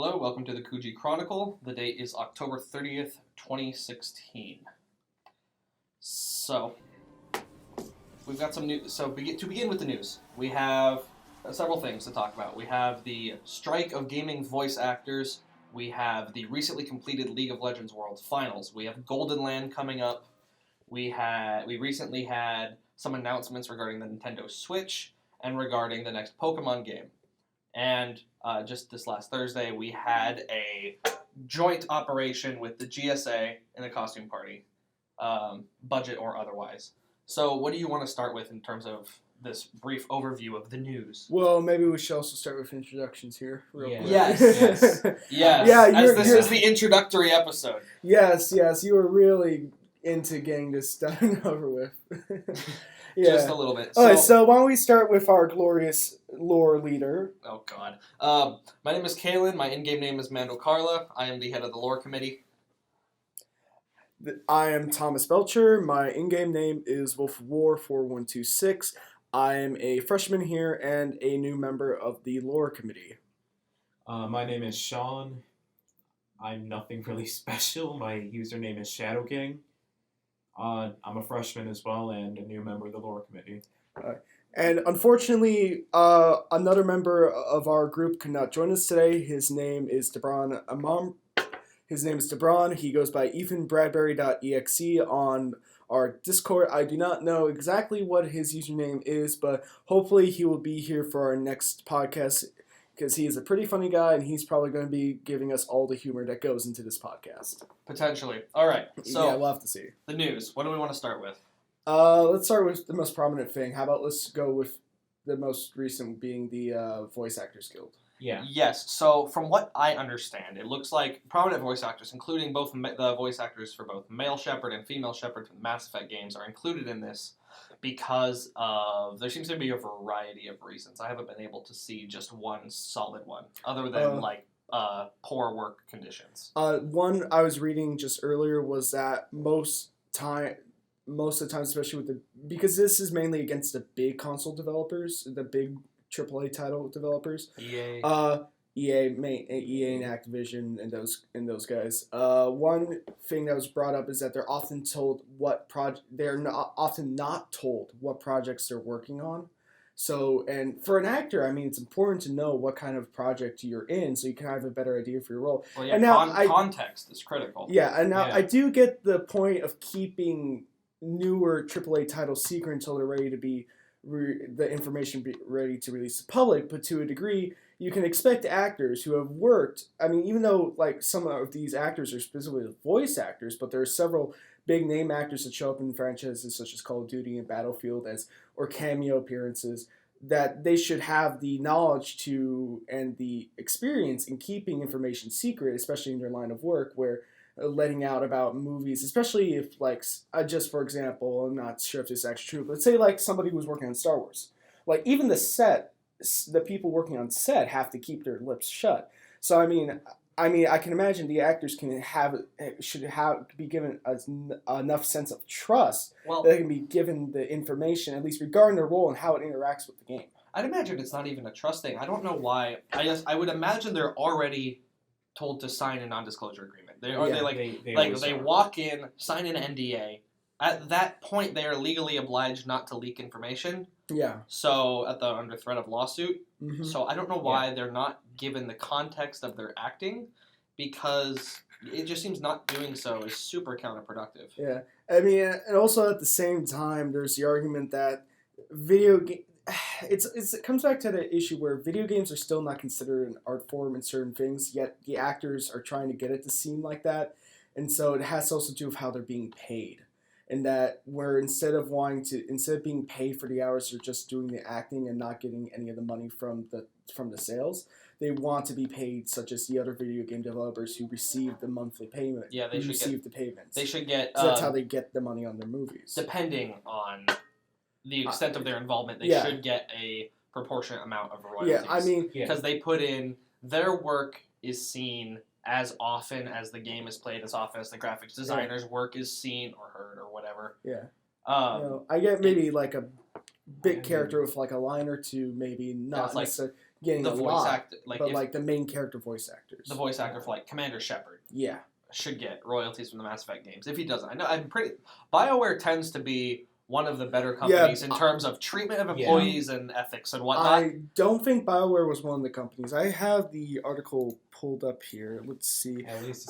Hello, welcome to the CUGI Chronicle. The date is October 30th, 2016. So, we've got some news. So, to begin with the news, we have several things to talk about. We have the strike of gaming voice actors. We have the recently completed League of Legends World Finals. We have GoldenLan coming up. We recently had some announcements regarding the Nintendo Switch and regarding the next Pokemon game. And just this last Thursday, we had a joint operation with the GSA and the costume party, budget or otherwise. So what do you want to start with in terms of this brief overview of the news? Well, maybe we should also start with introductions here. Real quick. Yes. Yeah, as this is the introductory episode. Yes, you were really into getting this done over with. Yeah. Just a little bit. Alright, so why don't we start with our glorious lore leader. Oh, God. My name is Kalen. My in-game name is Mando Carla. I am the head of the lore committee. I am Thomas Belcher. My in-game name is Wolf of War 4126. I am a freshman here and a new member of the lore committee. My name is Sean. I'm nothing really special. My username is Shadow King. I'm a freshman as well and a new member of the lore committee. And unfortunately, another member of our group could not join us today. His name is Debron Amam. His name is Debron. He goes by EthanBradbury.exe on our Discord. I do not know exactly what his username is, but hopefully he will be here for our next podcast because he is a pretty funny guy and he's probably going to be giving us all the humor that goes into this podcast. Potentially. All right. So yeah, we'll have to see. The news. What do we want to start with? Let's start with the most prominent thing. How about let's go with the most recent being the Voice Actors Guild. Yeah. Yes. So from what I understand, it looks like prominent voice actors, including both the voice actors for both Male Shepherd and Female Shepherd from the Mass Effect games, are included in this because of there seems to be a variety of reasons. I haven't been able to see just one solid one, other than poor work conditions. One I was reading just earlier was that most of the time, especially because this is mainly against the big console developers, the big AAA title developers. EA. EA and Activision and those guys. One thing that was brought up is that they're often told often not told what projects they're working on. So, and for an actor, I mean, it's important to know what kind of project you're in so you can have a better idea for your role. Well, yeah, and now context is critical. Yeah, and now I do get the point of keeping newer AAA titles secret until they're ready to be the information be ready to release to the public, but to a degree, you can expect actors who have worked, I mean, even though like some of these actors are specifically voice actors, but there are several big name actors that show up in franchises such as Call of Duty and Battlefield or cameo appearances, that they should have the knowledge to and the experience in keeping information secret, especially in their line of work, where letting out about movies, especially if, like, just for example, I'm not sure if this is actually true, but say, like, somebody who's working on Star Wars. Like, even the people working on set have to keep their lips shut. So, I mean, I can imagine the actors should be given enough sense of trust that they can be given the information, at least regarding their role and how it interacts with the game. I'd imagine it's not even a trust thing. I don't know why. I would imagine they're already told to sign a non-disclosure agreement. They walk in, sign an NDA. At that point, they are legally obliged not to leak information. Yeah. So under threat of lawsuit. Mm-hmm. So I don't know why they're not given the context of their acting, because it just seems not doing so is super counterproductive. Yeah, I mean, and also at the same time, there's the argument that it comes back to the issue where video games are still not considered an art form in certain things, yet the actors are trying to get it to seem like that, and so it has to also do with how they're being paid, and that where instead of being paid for the hours, they're just doing the acting and not getting any of the money from the sales. They want to be paid, such as the other video game developers who receive the monthly payment. Yeah, they should receive the payments. They should get. So that's how they get the money on their movies. Depending on the extent of their involvement, they should get a proportionate amount of royalties. Yeah, I mean, because they put in their work is seen as often as the game is played, as often as the graphics designer's work is seen or heard or whatever. Yeah. I get maybe like a big character with like a line or two, maybe not necessarily. getting the a voice lot, actor, but the main character voice actors. the voice actor for like Commander Shepard Yeah. should get royalties from the Mass Effect games. If he doesn't, I know BioWare tends to be one of the better companies in terms of treatment of employees and ethics and whatnot. I don't think BioWare was one of the companies. I have the article pulled up here. Let's see. At least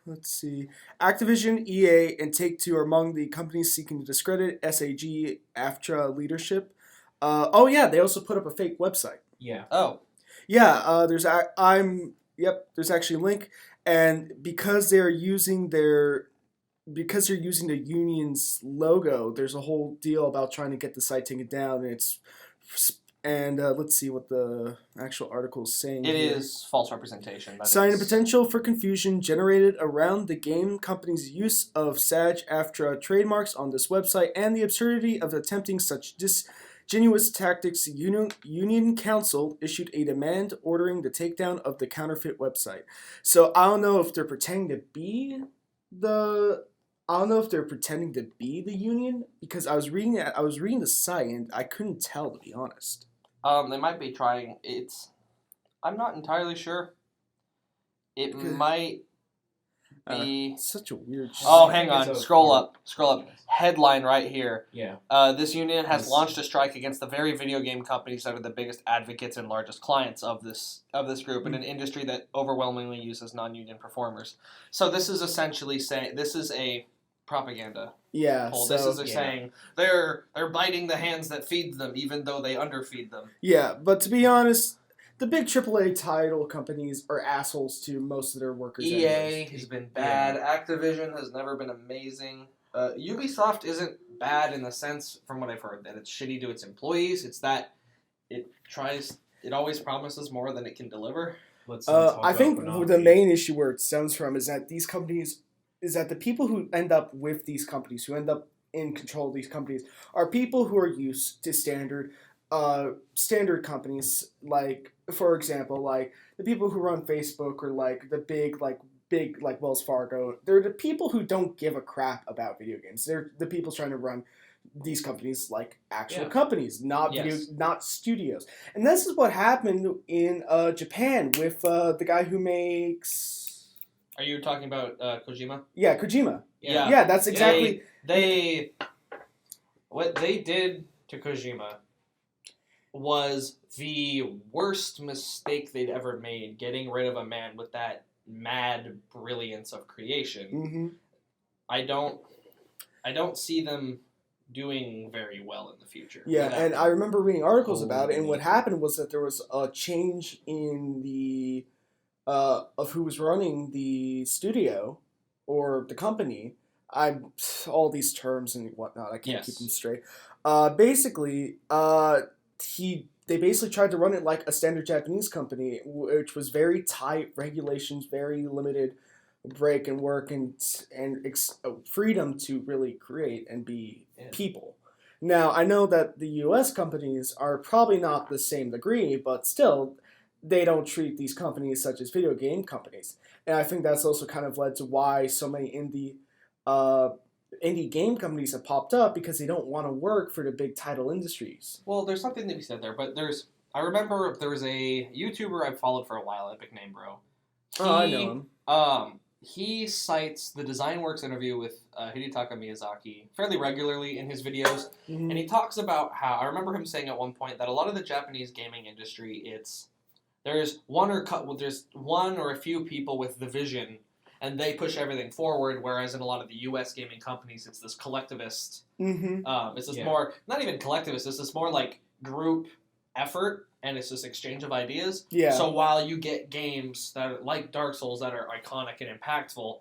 Let's see. Activision, EA, and Take-Two are among the companies seeking to discredit SAG AFTRA leadership. They also put up a fake website. Yeah. Oh. Yeah, there's actually a link, and because they're using the union's logo, there's a whole deal about trying to get the site taken down, and let's see what the actual article is saying. It is false representation. Citing the potential for confusion generated around the game company's use of SAG-AFTRA trademarks on this website and the absurdity of attempting such disingenuous tactics, Union Council issued a demand ordering the takedown of the counterfeit website. So I don't know if they're pretending to be the union, because I was reading the site and I couldn't tell, to be honest. They might be trying. I'm not entirely sure. It might be such a weird. Hang on. Scroll up. Headline right here. Yeah. This union has launched a strike against the very video game companies that are the biggest advocates and largest clients of this group in an industry that overwhelmingly uses non-union performers. So this is essentially saying this is a propaganda. Yeah. Poll. This is saying they're biting the hands that feed them, even though they underfeed them. Yeah, but to be honest, the big AAA title companies are assholes to most of their workers. EA has been bad. Yeah. Activision has never been amazing. Ubisoft isn't bad in the sense, from what I've heard, that it's shitty to its employees. It's that it always promises more than it can deliver. I think the main issue where it stems from is that the people who end up with these companies, who end up in control of these companies, are people who are used to standard companies, like, for example, like the people who run Facebook, or like the big Wells Fargo. They're the people who don't give a crap about video games. They're the people trying to run these companies like actual companies, not studios. And this is what happened in Japan with the guy who makes. Are you talking about Kojima? Yeah, Kojima. Yeah, that's exactly. What they did to Kojima was the worst mistake they'd ever made, getting rid of a man with that mad brilliance of creation. Mm-hmm. I don't see them doing very well in the future. Yeah, and I remember reading articles about it, and what happened was that there was a change in the of who was running the studio or the company. All these terms and whatnot, I can't keep them straight. They basically tried to run it like a standard Japanese company, which was very tight regulations, very limited break and work, and freedom to really create and be people. Now, I know that the U.S. companies are probably not the same degree, but still, they don't treat these companies such as video game companies. And I think that's also kind of led to why so many indie game companies have popped up, because they don't want to work for the big title industries. Well, there's something to be said there, but I remember there was a YouTuber I've followed for a while, Epic Name Bro. I know him. He cites the DesignWorks interview with Hidetaka Miyazaki fairly regularly in his videos, and he talks about how, I remember him saying at one point that a lot of the Japanese gaming industry, there's one or a few people with the vision, and they push everything forward, whereas in a lot of the U.S. gaming companies, it's this collectivist. It's this more, not even collectivist, it's this more like group effort, and it's this exchange of ideas. Yeah. So while you get games that are like Dark Souls that are iconic and impactful,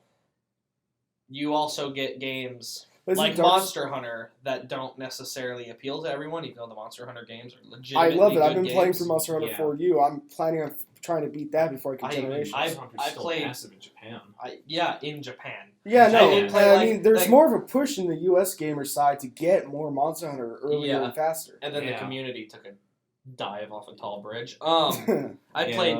you also get games like Monster Hunter that don't necessarily appeal to everyone, even though the Monster Hunter games are legitimately good. I love it. I've been playing through Monster Hunter for you. I'm planning on trying to beat that before I get Generations. I played massive in Japan. In Japan. Yeah, no. I mean, there's more of a push in the U.S. gamer side to get more Monster Hunter earlier and faster. And then the community took a dive off a tall bridge. I played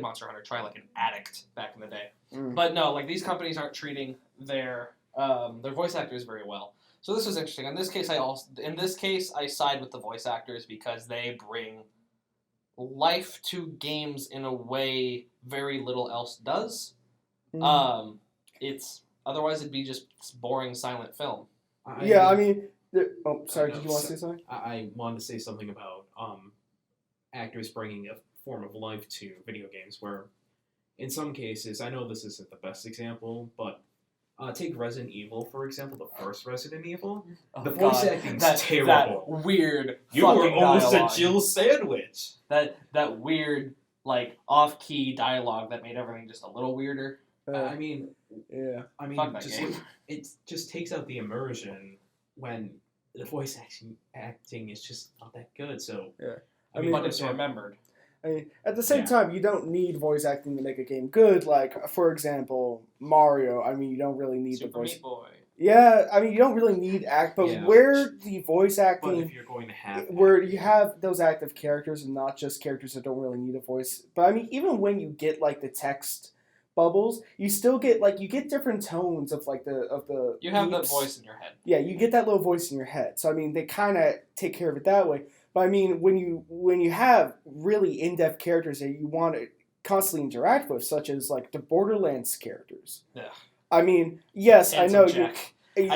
Monster Hunter Try like an addict back in the day. But no, like, these companies aren't treating their voice actors very well. So this was interesting. In this case, I side with the voice actors, because they bring life to games in a way very little else does. Mhm. It's otherwise it'd be just boring silent film. Yeah, I mean, sorry. no, Did you want to so- say something? I wanted to say something about actors bringing a form of life to video games, where in some cases, I know this isn't the best example, but take Resident Evil, for example, the first Resident Evil. Oh, The voice God, acting's that terrible. weird You were fucking almost dialogue. a Jill sandwich. That weird, like, off-key dialogue that made everything just a little weirder. I mean, Yeah. Fuck that just game. it just takes out the immersion when the voice acting is just not that good. So Yeah. I mean, But it's remembered. I mean, at the same Yeah. time, you don't need voice acting to make a game good. Like, for example, Mario. I mean, you don't really need Super the voice. Meat Boy. Yeah, I mean, you don't really need act, but Yeah. where the voice but acting, if you're going to have where you have those active characters and not just characters that don't really need a voice. But I mean, even when you get like the text bubbles, you still get you get different tones of the. You have that beeps. voice in your head. Yeah, you get that little voice in your head. So I mean, they kind of take care of it that way. But I mean, when you have really in-depth characters that you want to constantly interact with, such as like the Borderlands characters. Yeah. I mean, yes, I know Handsome you. Jack.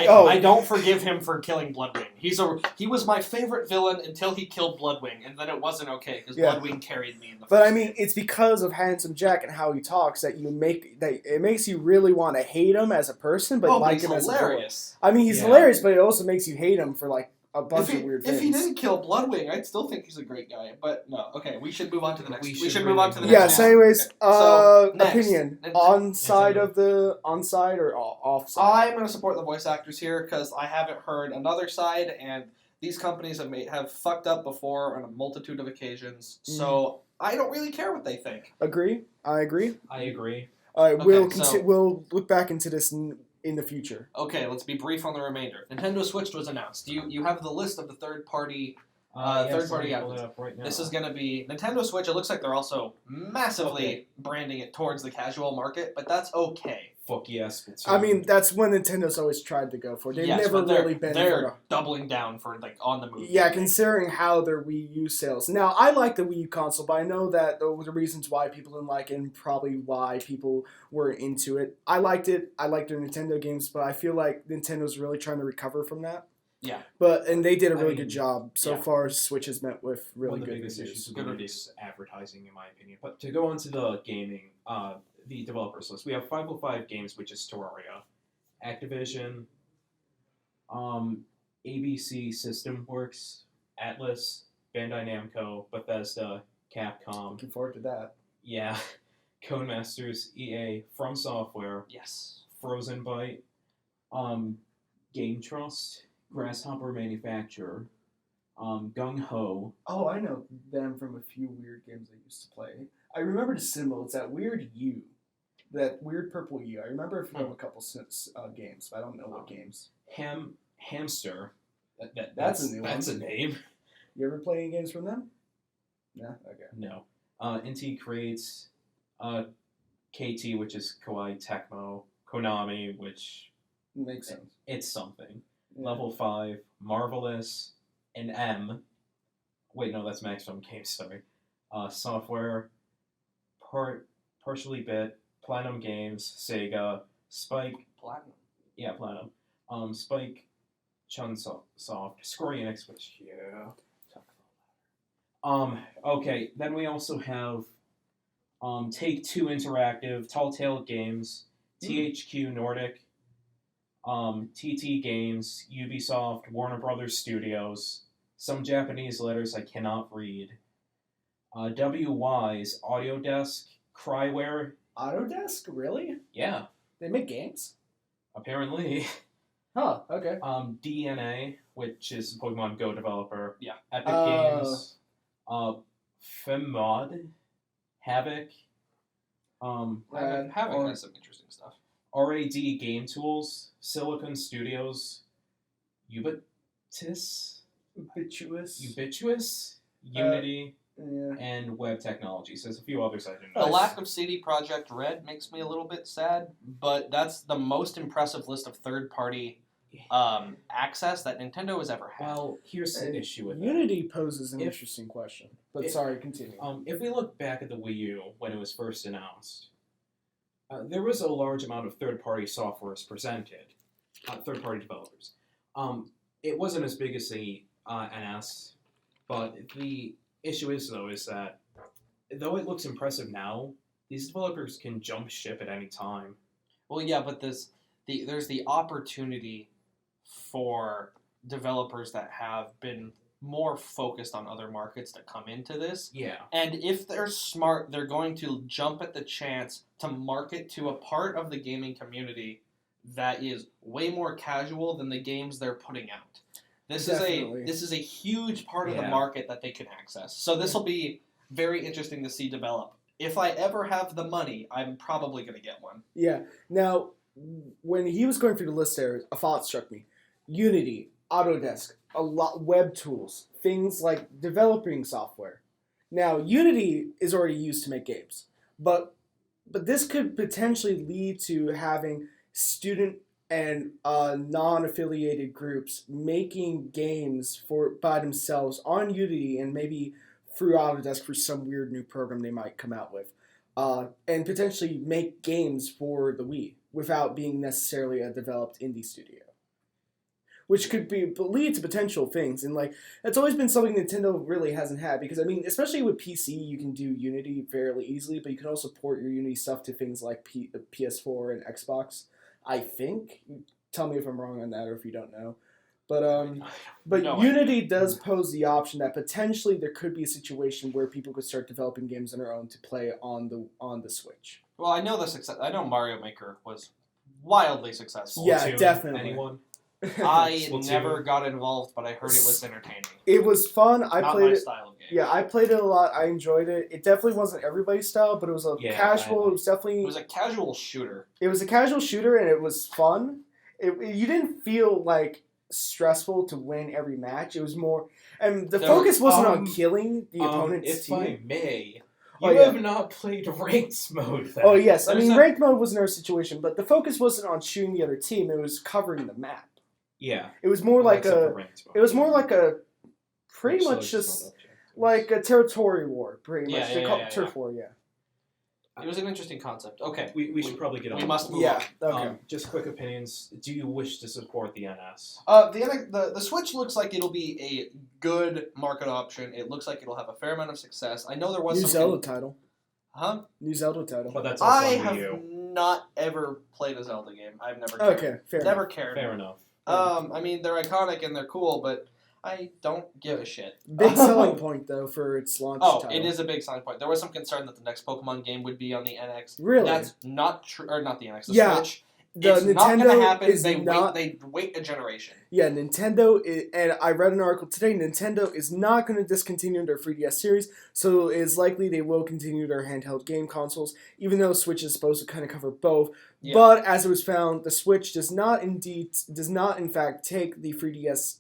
Oh, I don't forgive him for killing Bloodwing. He was my favorite villain until he killed Bloodwing, and then it wasn't okay because Yeah. Bloodwing carried me in the. but I first mean, game. it's because of Handsome Jack and how he talks that it makes you really want to hate him as a person, but like he's him as a villain. hilarious. I mean, he's Yeah. hilarious, but it also makes you hate him for like a bunch If of weird if things. he didn't kill Bloodwing, I'd still think he's a great guy. But no, okay, we should move on to the next. We We should should really move on to the move Yeah. next. So, on. anyways, Okay. So, next. opinion Nintendo- on side Nintendo. of the onside or off side. I'm going to support the voice actors here because I haven't heard another side, and these companies have fucked up before on a multitude of occasions. So I don't really care what they think. Agree. I agree. I agree. Okay, We'll look back into this in the future. Okay, let's be brief on the remainder. Nintendo Switch was announced. You have the list of the third-party. Yes, third-party let me pull outlets. it up right now. This is going to be Nintendo Switch. It looks like they're also massively branding it towards the casual market, but that's okay. Fuck yes. Splatoon. I mean, that's what Nintendo's always tried to go for. They've Yes, never but they're, really been They're for doubling down for on the move. yeah, considering how their Wii U sales. Now, I like the Wii U console, but I know that the reasons why people didn't like it and probably why people were into it. I liked it. I liked their Nintendo games, but I feel like Nintendo's really trying to recover from that. Yeah. And they did a really mean, good job so yeah. far. Switch has met with really one of the good biggest reviews. issues Good with it reviews. is advertising, in my opinion. But to go on to the gaming, the developers list, we have 505 Games, which is Terraria, Activision, ABC System Works, Atlas, Bandai Namco, Bethesda, Capcom, Looking forward to that. yeah, Codemasters, EA, From Software, Yes. Frozen Byte, Game Trust, Grasshopper Manufacturer, Gung Ho. Oh, I know them from a few weird games I used to play. I remember the symbol. It's that weird U. That weird purple U. I remember it from a couple games, but I don't know what games. Hamster. That's a new one. That's a name. You ever play any games from them? No? Okay. No. Inti creates KT, which is Kawaii Tecmo, Konami, which Makes sense. it's something. Yeah. Level 5, Marvelous, and M. Wait, no, that's Maximum Games, sorry. Software, Partially Bit, Platinum Games, Sega, Spike, Platinum. yeah, Platinum, Spike, Chunsoft, Square Enix, which, yeah. Okay, then we also have Take-Two Interactive, Tall Tale Games, THQ Nordic, TT Games, Ubisoft, Warner Brothers Studios, some Japanese letters I cannot read, WY's Audiodesk, Cryware, Autodesk? Really? yeah, They make games? apparently, Huh, okay. DNA, which is a Pokemon Go developer, Yeah. Epic Games, Femmod, Havoc, Havoc has some interesting stuff. RAD Game Tools, Silicon Studios, Ubitus, Unity, Yeah. and Web Technologies. There's a few others I didn't The know. lack of CD Projekt Red makes me a little bit sad, but that's the most impressive list of third-party access that Nintendo has ever had. Well, here's the issue with Unity poses an If- interesting question. But if- sorry, continue. If we look back at the Wii U when it was first announced, there was a large amount of third-party software presented, third-party developers. It wasn't as big as the NS, but the issue is that though it looks impressive now, these developers can jump ship at any time. Well, yeah, but there's the opportunity for developers that have been more focused on other markets to come into this. Yeah. And if they're smart, they're going to jump at the chance to market to a part of the gaming community that is way more casual than the games they're putting out. This is a huge part of the market that they can access. So this will be very interesting to see develop. If I ever have the money, I'm probably going to get one. Yeah. Now, when he was going through the list there, a thought struck me. Unity, Autodesk, a lot web tools, things like developing software. Now, Unity is already used to make games, but this could potentially lead to having student and non-affiliated groups making games by themselves on Unity and maybe through Autodesk for some weird new program they might come out with, and potentially make games for the Wii without being necessarily a developed indie studio, which could lead to potential things. And that's always been something Nintendo really hasn't had, because I mean, especially with PC, you can do Unity fairly easily, but you can also port your Unity stuff to things like PS4 and Xbox. I think. Tell me if I'm wrong on that, or if you don't know. But No, Unity does pose the option that potentially there could be a situation where people could start developing games on their own to play on the Switch. Well, I know the success. I know Mario Maker was wildly successful. Yeah, Splatoon, definitely. Anyone? I Splatoon. never got involved, but I heard it was entertaining. It was fun. I Not played my it. style of game. Yeah, I played it a lot. I enjoyed it. It definitely wasn't everybody's style, but it was a casual. It was definitely. It was a casual shooter. It was a casual shooter, and it was fun. You didn't feel stressful to win every match. It was more, and the focus wasn't on killing the opponent's if team. I may, Oh, you yeah. have not played ranked mode. Then. Oh yes, I There's mean a- ranked mode was another situation, but the focus wasn't on shooting the other team. It was covering the map. Yeah. It was more like Except for a. ranked mode. It was more like a, pretty Which much selects just all objectives. like a territory war. Pretty Yeah, much, yeah, they yeah, call yeah, it turf war. Yeah. It was an interesting concept. Okay. We should probably get on. We must move Yeah. on. Okay. Just quick opinions. Do you wish to support the NS? The Switch looks like it'll be a good market option. It looks like it'll have a fair amount of success. I know there was New some. Zelda title. Huh? New Zelda title. But that's also I on have Wii U. not ever played a Zelda game. I've never cared. Okay, fair Never enough. cared. Fair enough. I mean, they're iconic and they're cool, but I don't give a shit. Big selling point though for its launch title. It is a big selling point. There was some concern that the next Pokemon game would be on the NX. Really? That's not true. Or not the NX. The Yeah, Switch. The It's not going to Nintendo happen. is They not. wait a generation. Yeah, Nintendo and I read an article today. Nintendo is not going to discontinue their 3DS series, so it's likely they will continue their handheld game consoles, even though Switch is supposed to kind of cover both. Yeah. But as it was found, the Switch does not in fact take the 3DS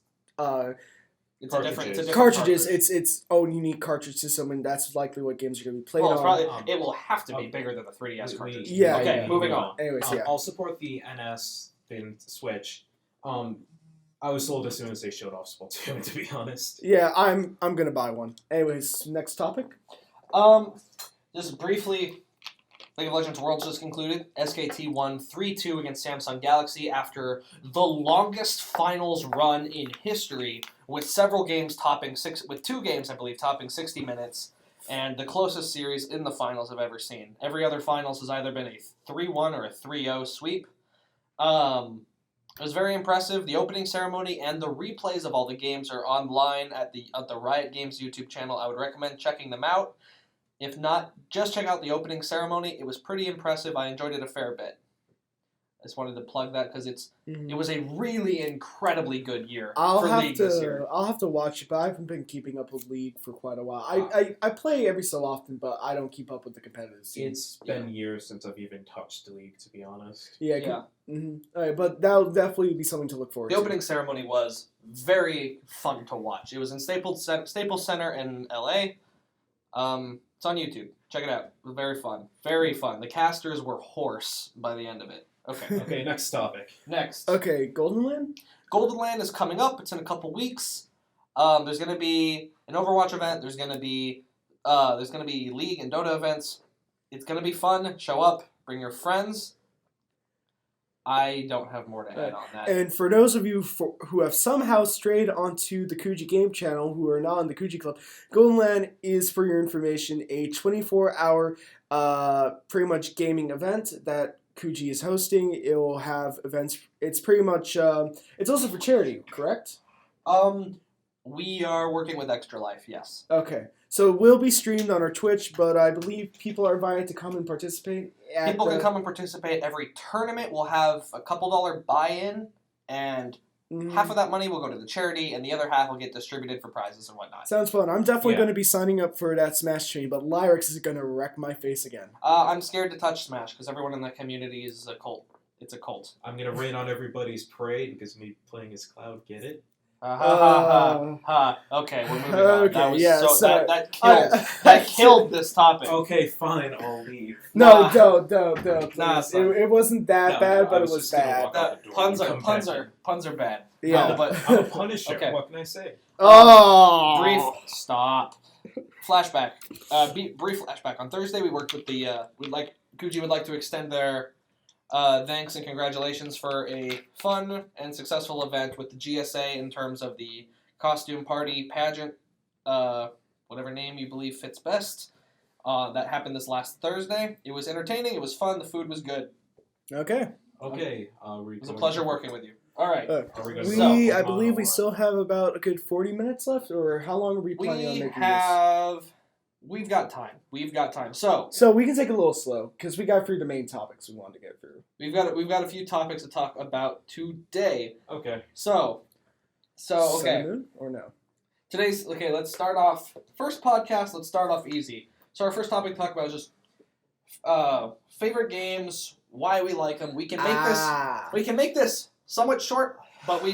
It's a different Cartridges. cartridges. cartridge. It's its own unique cartridge system, and that's likely what games are going to be played Well, on. it's probably, Um, it will have to be okay. bigger than the 3DS cartridge. Yeah, Okay, yeah. moving on. Anyways, yeah. I'll support the NS and Switch. I was sold as soon as they showed off Splatoon, to be honest. Yeah, I'm gonna buy one. Anyways, next topic. Just briefly, League of Legends Worlds just concluded. SKT won 3-2 against Samsung Galaxy after the longest finals run in history, with two games, I believe, topping 60 minutes, and the closest series in the finals I've ever seen. Every other finals has either been a 3-1 or a 3-0 sweep. It was very impressive. The opening ceremony and the replays of all the games are online at the Riot Games YouTube channel. I would recommend checking them out. If not, just check out the opening ceremony. It was pretty impressive. I enjoyed it a fair bit. I just wanted to plug that because it was a really incredibly good year for League this year. I'll have to watch it, but I haven't been keeping up with League for quite a while. I play every so often, but I don't keep up with the competitive scene. It's been years since I've even touched League, to be honest. Yeah. Mm-hmm. All right, but that'll definitely be something to look forward The to. opening ceremony was very fun to watch. It was in Staples Center in LA. It's on YouTube. Check it out. It was very fun. Very fun. The casters were hoarse by the end of it. Okay. Okay, next topic. Next. Okay, GoldenLan? GoldenLan is coming up. It's in a couple weeks. There's going to be an Overwatch event. There's going to be League and Dota events. It's going to be fun. Show up. Bring your friends. I don't have more to add on that. And for those of you who have somehow strayed onto the CUGI Game channel, who are not in the CUGI Club, GoldenLan is, for your information, a 24-hour pretty much gaming event that CUGI is hosting. It will have events. It's pretty much, it's also for charity, correct? We are working with Extra Life, yes. Okay. So it will be streamed on our Twitch, but I believe people are invited to come and participate. People can come and participate. Every tournament will have a couple $1 buy-in, and half of that money will go to the charity, and the other half will get distributed for prizes and whatnot. Sounds fun. I'm definitely going to be signing up for that Smash stream, but Lyrex is going to wreck my face again. I'm scared to touch Smash, because everyone in the community is a cult. It's a cult. I'm going to rain on everybody's parade because me playing as Cloud, get it? Okay, we're moving on. Okay, That was yeah, that killed this topic. Okay, fine, I'll leave. No, don't, please. Nah, it wasn't that bad, but it was just gonna bad. walk out the door Puns and come back in. are bad. Yeah. But I'm a Punisher. Okay. What can I say? Oh! brief stop. Flashback. Brief flashback. On Thursday, we worked with the. CUGI would like to extend their thanks and congratulations for a fun and successful event with the GSA in terms of the costume party pageant, whatever name you believe fits best. That happened this last Thursday. It was entertaining. It was fun. The food was good. Okay. Okay. It was a pleasure working with you. All right. Are we gonna I believe we still have about a good 40 minutes left, or how long are we planning on making this? We've got time. So we can take it a little slow, because we got through the main topics we wanted to get through. we've got a few topics to talk about today. Okay. So okay. Sun and Moon, or no? Let's start off first podcast. Let's start off easy. So our first topic to talk about is just favorite games, why we like them. We can make this somewhat short, but we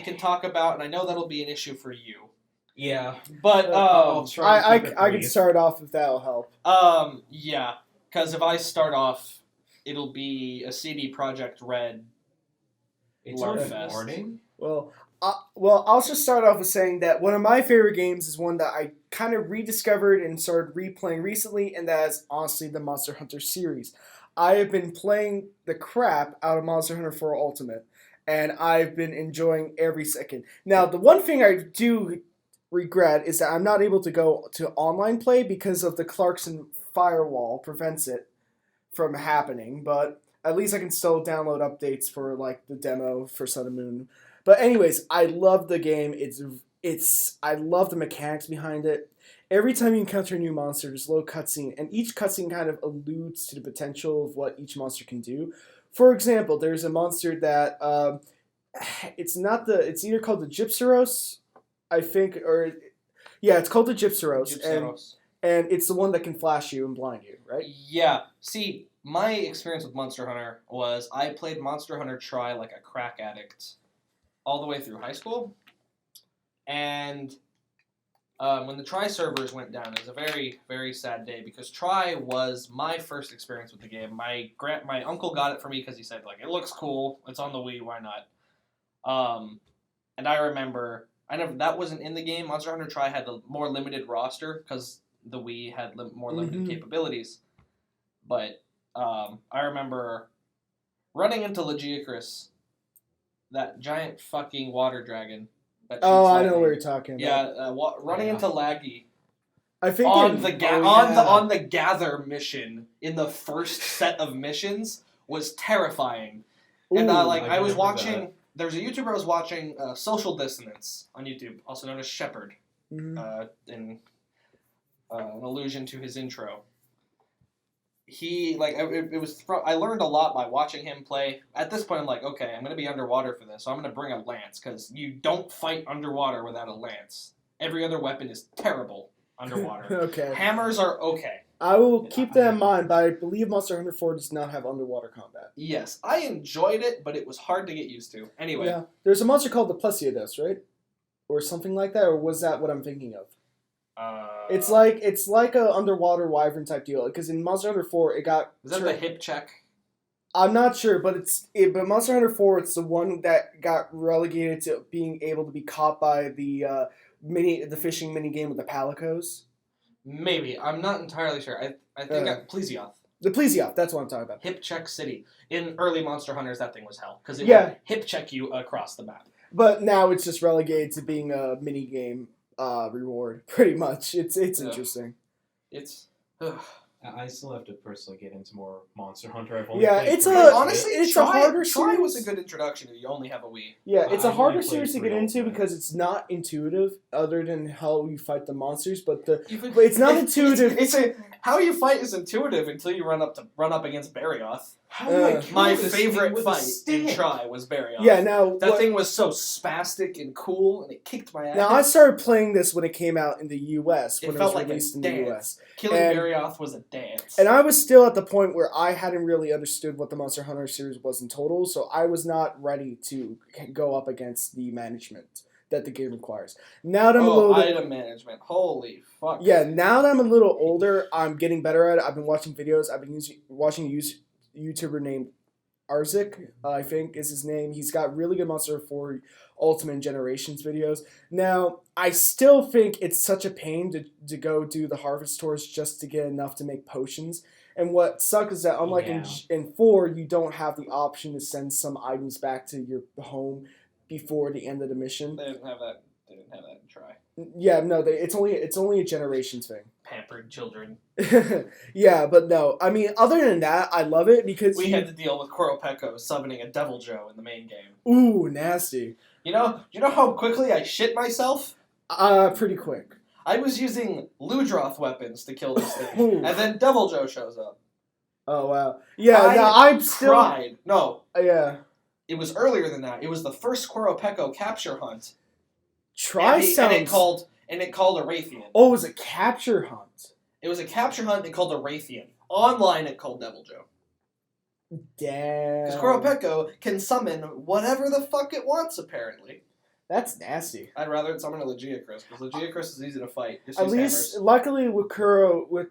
can talk about, and I know that'll be an issue for you. Yeah. But I'll try. I can start off if that'll help. Yeah, because if I start off, it'll be a CD Projekt Red. It's Larfest. morning. Well, I'll just start off with saying that one of my favorite games is one that I kind of rediscovered and started replaying recently, and that is honestly the Monster Hunter series. I have been playing the crap out of Monster Hunter 4 Ultimate, and I've been enjoying every second. Now, the one thing I do regret is that I'm not able to go to online play because of the Clarkson firewall prevents it from happening, but at least I can still download updates for like the demo for Sun and Moon. But anyways, I love the game. I love the mechanics behind it. Every time you encounter a new monster, there's a little cutscene, and each cutscene kind of alludes to the potential of what each monster can do. For example, there's a monster that it's either called the Gypsaros, I think, it's called the Gypsaros, and it's the one that can flash you and blind you, right? Yeah. See, my experience with Monster Hunter was I played Monster Hunter Tri like a crack addict all the way through high school, and when the Tri servers went down, it was a very, very sad day because Tri was my first experience with the game. My uncle got it for me because he said, like, it looks cool. It's on the Wii. Why not? And I remember that wasn't in the game. Monster Hunter Tri had a more limited roster because the Wii had more limited capabilities. But I remember running into Legiacris, that giant fucking water dragon. I know what you're talking about. Yeah, running into Laggy. I think on the gather mission in the first set of missions was terrifying. And I was watching. There's a YouTuber I was watching, Social Dissonance on YouTube, also known as Shepherd, in an allusion to his intro. I learned a lot by watching him play. At this point, I'm like, okay, I'm going to be underwater for this, so I'm going to bring a lance, because you don't fight underwater without a lance. Every other weapon is terrible underwater. Okay. Hammers are okay. I will keep that in mind, but I believe Monster Hunter 4 does not have underwater combat. Yes, I enjoyed it, but it was hard to get used to. Anyway. Yeah. There's a monster called the Plesiodos, right? Or something like that, or was that what I'm thinking of? It's like a underwater wyvern type deal, because in Monster Hunter 4 it got... Is that the hip check? I'm not sure, but but Monster Hunter 4, it's the one that got relegated to being able to be caught by the fishing mini game with the palicos. Maybe. I'm not entirely sure. I think Plesioth. The Plesioth, that's what I'm talking about. Hip check city. In early Monster Hunters, that thing was hell because it Yeah. would hip check you across the map. But now it's just relegated to being a mini game reward, pretty much. It's interesting. It's. I still have to personally get into more Monster Hunter. I've only Yeah, played it's three a- of honestly, it. it's a Try harder Try series. was a good introduction if you only have a Wii. Yeah, it's a I've harder only series to played get three into of them. because it's not intuitive, other than how you fight the monsters. But Even- it's not intuitive. How you fight is intuitive until you run up against Barioth. How do I kill My this favorite thing with a fight in stick? Try was Barioth. Yeah, now That thing was so spastic and cool, and it kicked my ass. Now I started playing this when it came out in the U.S. It when it felt was like a released in the dance. U.S. Killing and- Barioth was a dance. And I was still at the point where I hadn't really understood what the Monster Hunter series was in total, so I was not ready to go up against the management that the game requires. Now that I'm a little bit, item management. Holy fuck. yeah, now that I'm a little older, I'm getting better at it. I've been watching videos. I've been watching a YouTuber named Arzik, I think is his name. He's got really good Monster 4 Ultimate Generations videos. Now, I still think it's such a pain to go do the harvest tours just to get enough to make potions. And what sucks is that unlike in 4, you don't have the option to send some items back to your home before the end of the mission. They didn't have that. They didn't have that in Try. Yeah, no, it's only a Generations thing. Pampered children. Yeah, but no. I mean, other than that, I love it because We had to deal with Koropeko summoning a Devil Joe in the main game. Ooh, nasty. You know how quickly I shit myself? Pretty quick. I was using Ludroth weapons to kill this thing, Ooh. and then Devil Joe shows up. Oh wow. Yeah, I no, I'm still. Cried. No, Yeah. it was earlier than that. It was the first Koropeko capture hunt. Try and sounds. it called a Raytheon. Oh, it was a capture hunt. It was a capture hunt. It called a Raytheon. Online, it called Devil Joe. Damn. Because Koropeko can summon whatever the fuck it wants, apparently. That's nasty. I'd rather it summon a Legiacris, because Legiacris is easy to fight. Just At use least, hammers. luckily with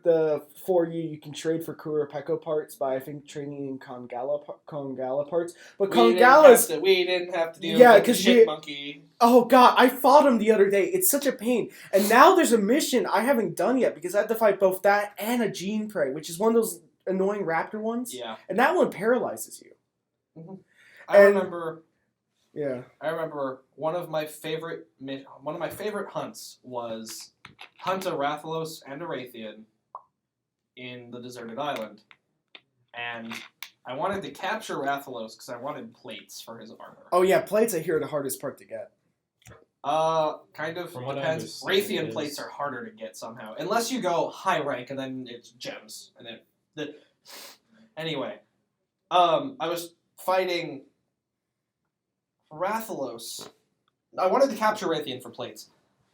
the 4U, you can trade for Kuropeko parts by, I think, trading in Kongala parts. But Kongala's... We didn't have to deal Yeah, with the 'cause shit monkey. Oh god, I fought him the other day. It's such a pain. And now there's a mission I haven't done yet because I have to fight both that and a Gene Prey, which is one of those annoying raptor ones. Yeah. And that one paralyzes you. Mm-hmm. And- I remember one of my favorite hunts was hunt a Rathalos and a Raytheon in the deserted island, and I wanted to capture Rathalos because I wanted plates for his armor. Oh yeah, plates I hear are the hardest part to get. Kind of From what I depends. understand, Raytheon it is. plates are harder to get somehow, unless you go high rank and then it's gems and then anyway. I was fighting Rathalos. I wanted to capture Raytheon for plates.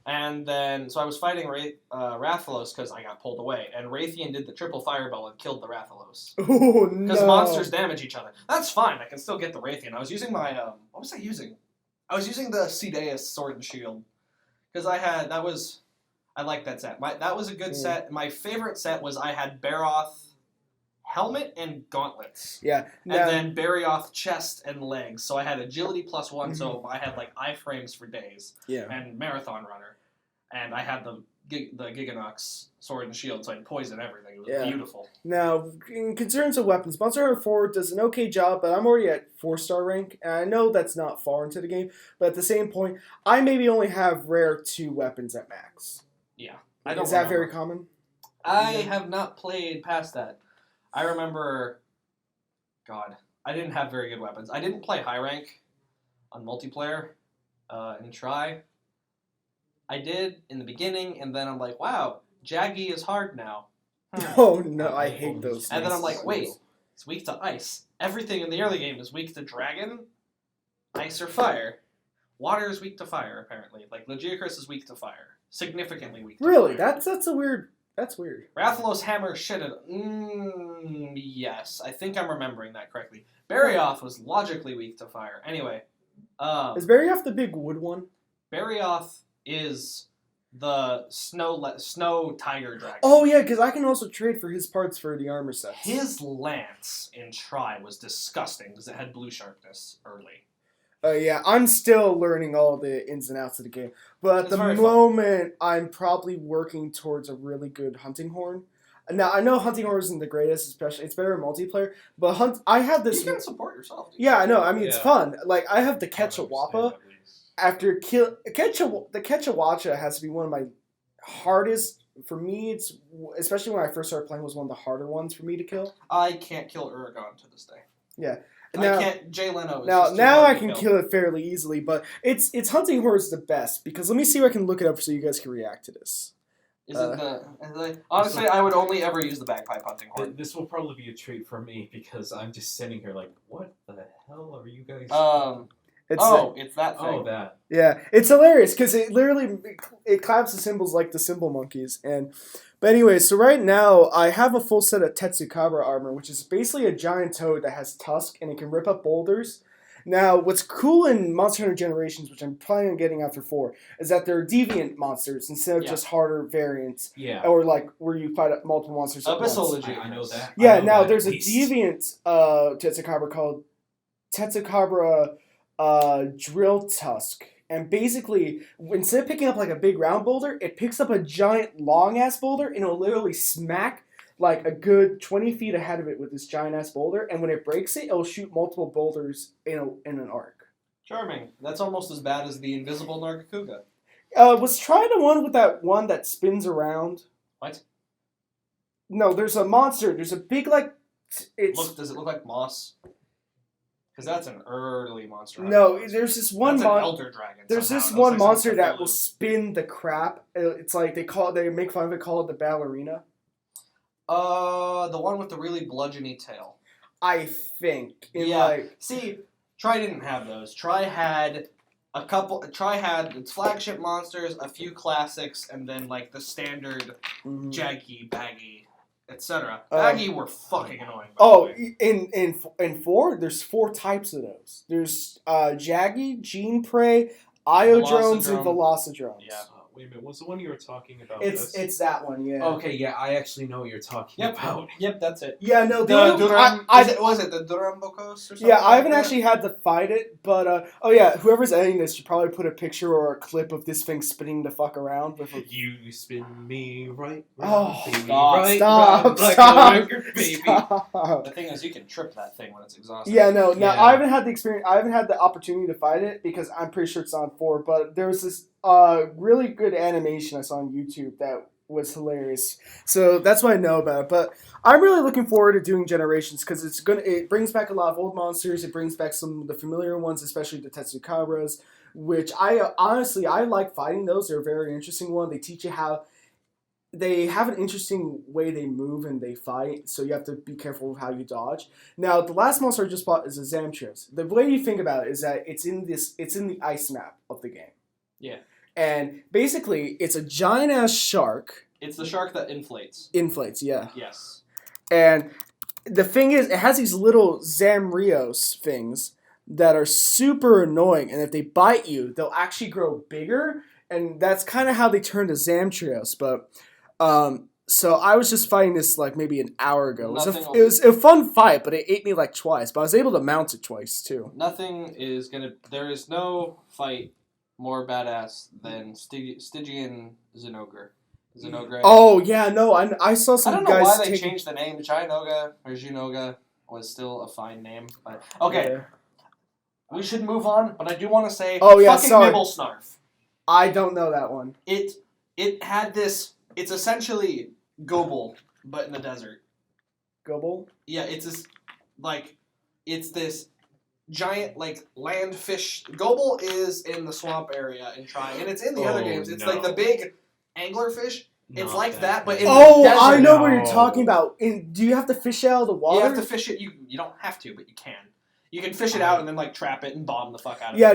And then, so I was fighting Rathalos because I got pulled away. And Raytheon did the triple fireball and killed the Rathalos. Oh no. Because monsters damage each other. That's fine, I can still get the Raytheon. I was using my, what was I using? I was using the Cedeus Sword and Shield. Because I liked that set. That was a good set. My favorite set was I had Baroth helmet and gauntlets. Yeah. And then Barioth chest and legs. So I had agility +1, so I had like iframes for days. Yeah. And marathon runner. And I had the Giganox sword and shield, so I'd poison everything. It was beautiful. Now, in concerns of weapons, Monster Hunter 4 does an okay job, but I'm already at 4-star rank, and I know that's not far into the game, but at the same point, I maybe only have rare 2 weapons at max. Yeah. Is that very common? I have not played past that. I remember, God, I didn't have very good weapons. I didn't play high rank on multiplayer in Try. I did in the beginning, and then I'm like, wow, Jaggy is hard now. Oh no, I hate those. And then I'm things. like, wait, it's weak to ice. Everything in the early game is weak to dragon, ice, or fire. Water is weak to fire, apparently. Like, Legiacris is weak to fire. Significantly weak to Really? fire. That's weird. Rathalos hammer shitted. Yes, I think I'm remembering that correctly. Barioth was logically weak to fire. Anyway, Is Barioth the big wood one? Barioth is The snow tiger dragon. Oh yeah, because I can also trade for his parts for the armor sets. His lance in Tri was disgusting because it had blue sharpness early. Yeah, I'm still learning all the ins and outs of the game. But at the moment, I'm probably working towards a really good hunting horn. Now, I know hunting horn isn't the greatest, especially it's better in multiplayer, but I have this... You can support yourself. Dude. Yeah, I know. I mean, it's fun. Like, I have the Quechua. After the Quechua has to be one of my hardest... For me, it's especially when I first started playing, was one of the harder ones for me to kill. I can't kill Uragon to this day. Yeah. Now, I can't. Jay Leno. Now I can kill it fairly easily, but it's hunting horse the best because let me see if I can look it up so you guys can react to this. Is it honestly, I would only ever use the bagpipe hunting horn. This will probably be a treat for me because I'm just sitting here like, what the hell are you guys? It's that thing. Oh, that. Yeah, it's hilarious because it literally it claps the symbols like the symbol monkeys. But anyway, so right now I have a full set of Tetsukabra armor, which is basically a giant toad that has tusk and it can rip up boulders. Now, what's cool in Monster Hunter Generations, which I'm planning on getting after 4, is that they're deviant monsters instead of just harder variants. Yeah. Or like where you fight multiple monsters at once. I know that. Yeah, now there's a deviant Tetsukabra called Tetsukabra Drill Tusk. And basically, instead of picking up like a big round boulder, it picks up a giant long-ass boulder and it'll literally smack like a good 20 feet ahead of it with this giant-ass boulder. And when it breaks it, it'll shoot multiple boulders in an arc. Charming. That's almost as bad as the invisible Nargacuga. Was trying the one with that one that spins around. What? No, there's a monster. There's a big like... Does it look like moss? Because that's an early monster. No, there's this one monster. That's an elder dragon. There's this one monster that will spin the crap. It's like they make fun of it, call it the ballerina. The one with the really bludgeony tail. I think. See, Tri didn't have those. Tri had its flagship monsters, a few classics, and then like the standard Jaggy, Baggy, etc. Baggy were fucking annoying. In 4, there's 4 types of those. There's Jaggy, Gene Prey, Iodromes, and Velocidromes. Yeah. Wait a minute, what's the one you were talking about? It's that one, yeah. Okay, yeah, I actually know what you're talking about. Yep, that's it. Yeah, no, was it the Durambocos or something? Yeah, I haven't actually had to fight it, but whoever's editing this should probably put a picture or a clip of this thing spinning the fuck around with a... You spin me right. Stop. Baby. The thing is, you can trip that thing when it's exhausted. Yeah, no, I haven't had the experience. I haven't had the opportunity to fight it because I'm pretty sure it's on 4. But there was this really good animation I saw on YouTube that was hilarious. So that's what I know about it. But I'm really looking forward to doing Generations because it brings back a lot of old monsters. It brings back some of the familiar ones, especially the Tetsukabras, which I like fighting those. They're a very interesting one. They teach you how. They have an interesting way they move and they fight, so you have to be careful with how you dodge. Now, the last monster I just bought is a Zamtrios. The way you think about it is that it's in the ice map of the game. Yeah. And basically, it's a giant-ass shark. It's the shark that inflates. Inflates, yeah. Yes. And the thing is, it has these little Zamrios things that are super annoying, and if they bite you, they'll actually grow bigger, and that's kind of how they turn to Zamtrios, but... So I was just fighting this like maybe an hour ago. It was a fun fight, but it ate me like twice. But I was able to mount it twice too. There is no fight more badass than Stygian Zinogre. Oh yeah, no, I saw some guys. I don't know why they changed the name. Chinoga or Junoga was still a fine name, but okay. Yeah. We should move on, but I do want to say, fucking Nibblesnarf. I don't know that one. It had this. It's essentially Gobble, but in the desert. Gobble? Yeah, it's this giant land fish. Gobble is in the swamp area in Tri, and it's in the other games. It's like the big anglerfish. It's like that, but in the desert. I know what you're talking about. Do you have to fish it out of the water? You have to fish it. You don't have to, but you can. You can fish it out and then trap it and bomb the fuck out of it. Yeah,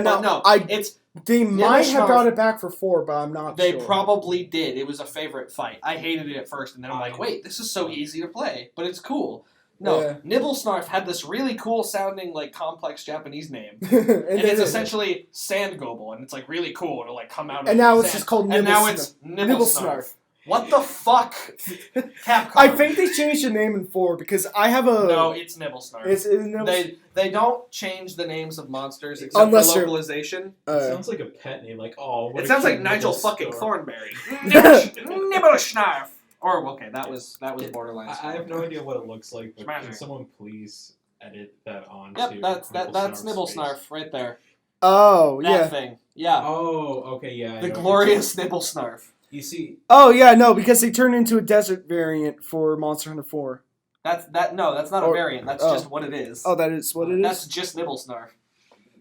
They might have brought it back for 4, but I'm not sure. They probably did. It was a favorite fight. I hated it at first, and then I'm like, wait, this is so easy to play, but it's cool. No, Yeah. Nibblesnarf had this really cool sounding, like, complex Japanese name. and And it's then- essentially Sand Goble, and it's, like, really cool to, like, come out of And now it's sand. just called And now it's Nibblesnarf. Nibblesnarf. What the fuck? Capcom. I think they changed the name in 4 because I have a... No, it's Nibblesnarf. It's Nibblesnarf. They don't change the names of monsters except Unless for they're- localization. It sounds like a pet name, like, oh, what It a sounds like cute Nigel Nibblesnarf. fucking Thornberry. Nibblesnarf. Or, okay, that was Borderlands. I have no idea what it looks like, but Smashing. can someone please edit that on Yep, to that's Nibblesnarf's Nibblesnarf face? right there. Oh, That yeah. thing. Yeah. Oh, okay, yeah. I The know what glorious you're Nibblesnarf. talking- You see, Oh, yeah, no, because they turned into a desert variant for Monster Hunter 4. That's not a variant. That's just what it is. Oh, that is what it is? That's just Nibblesnarf.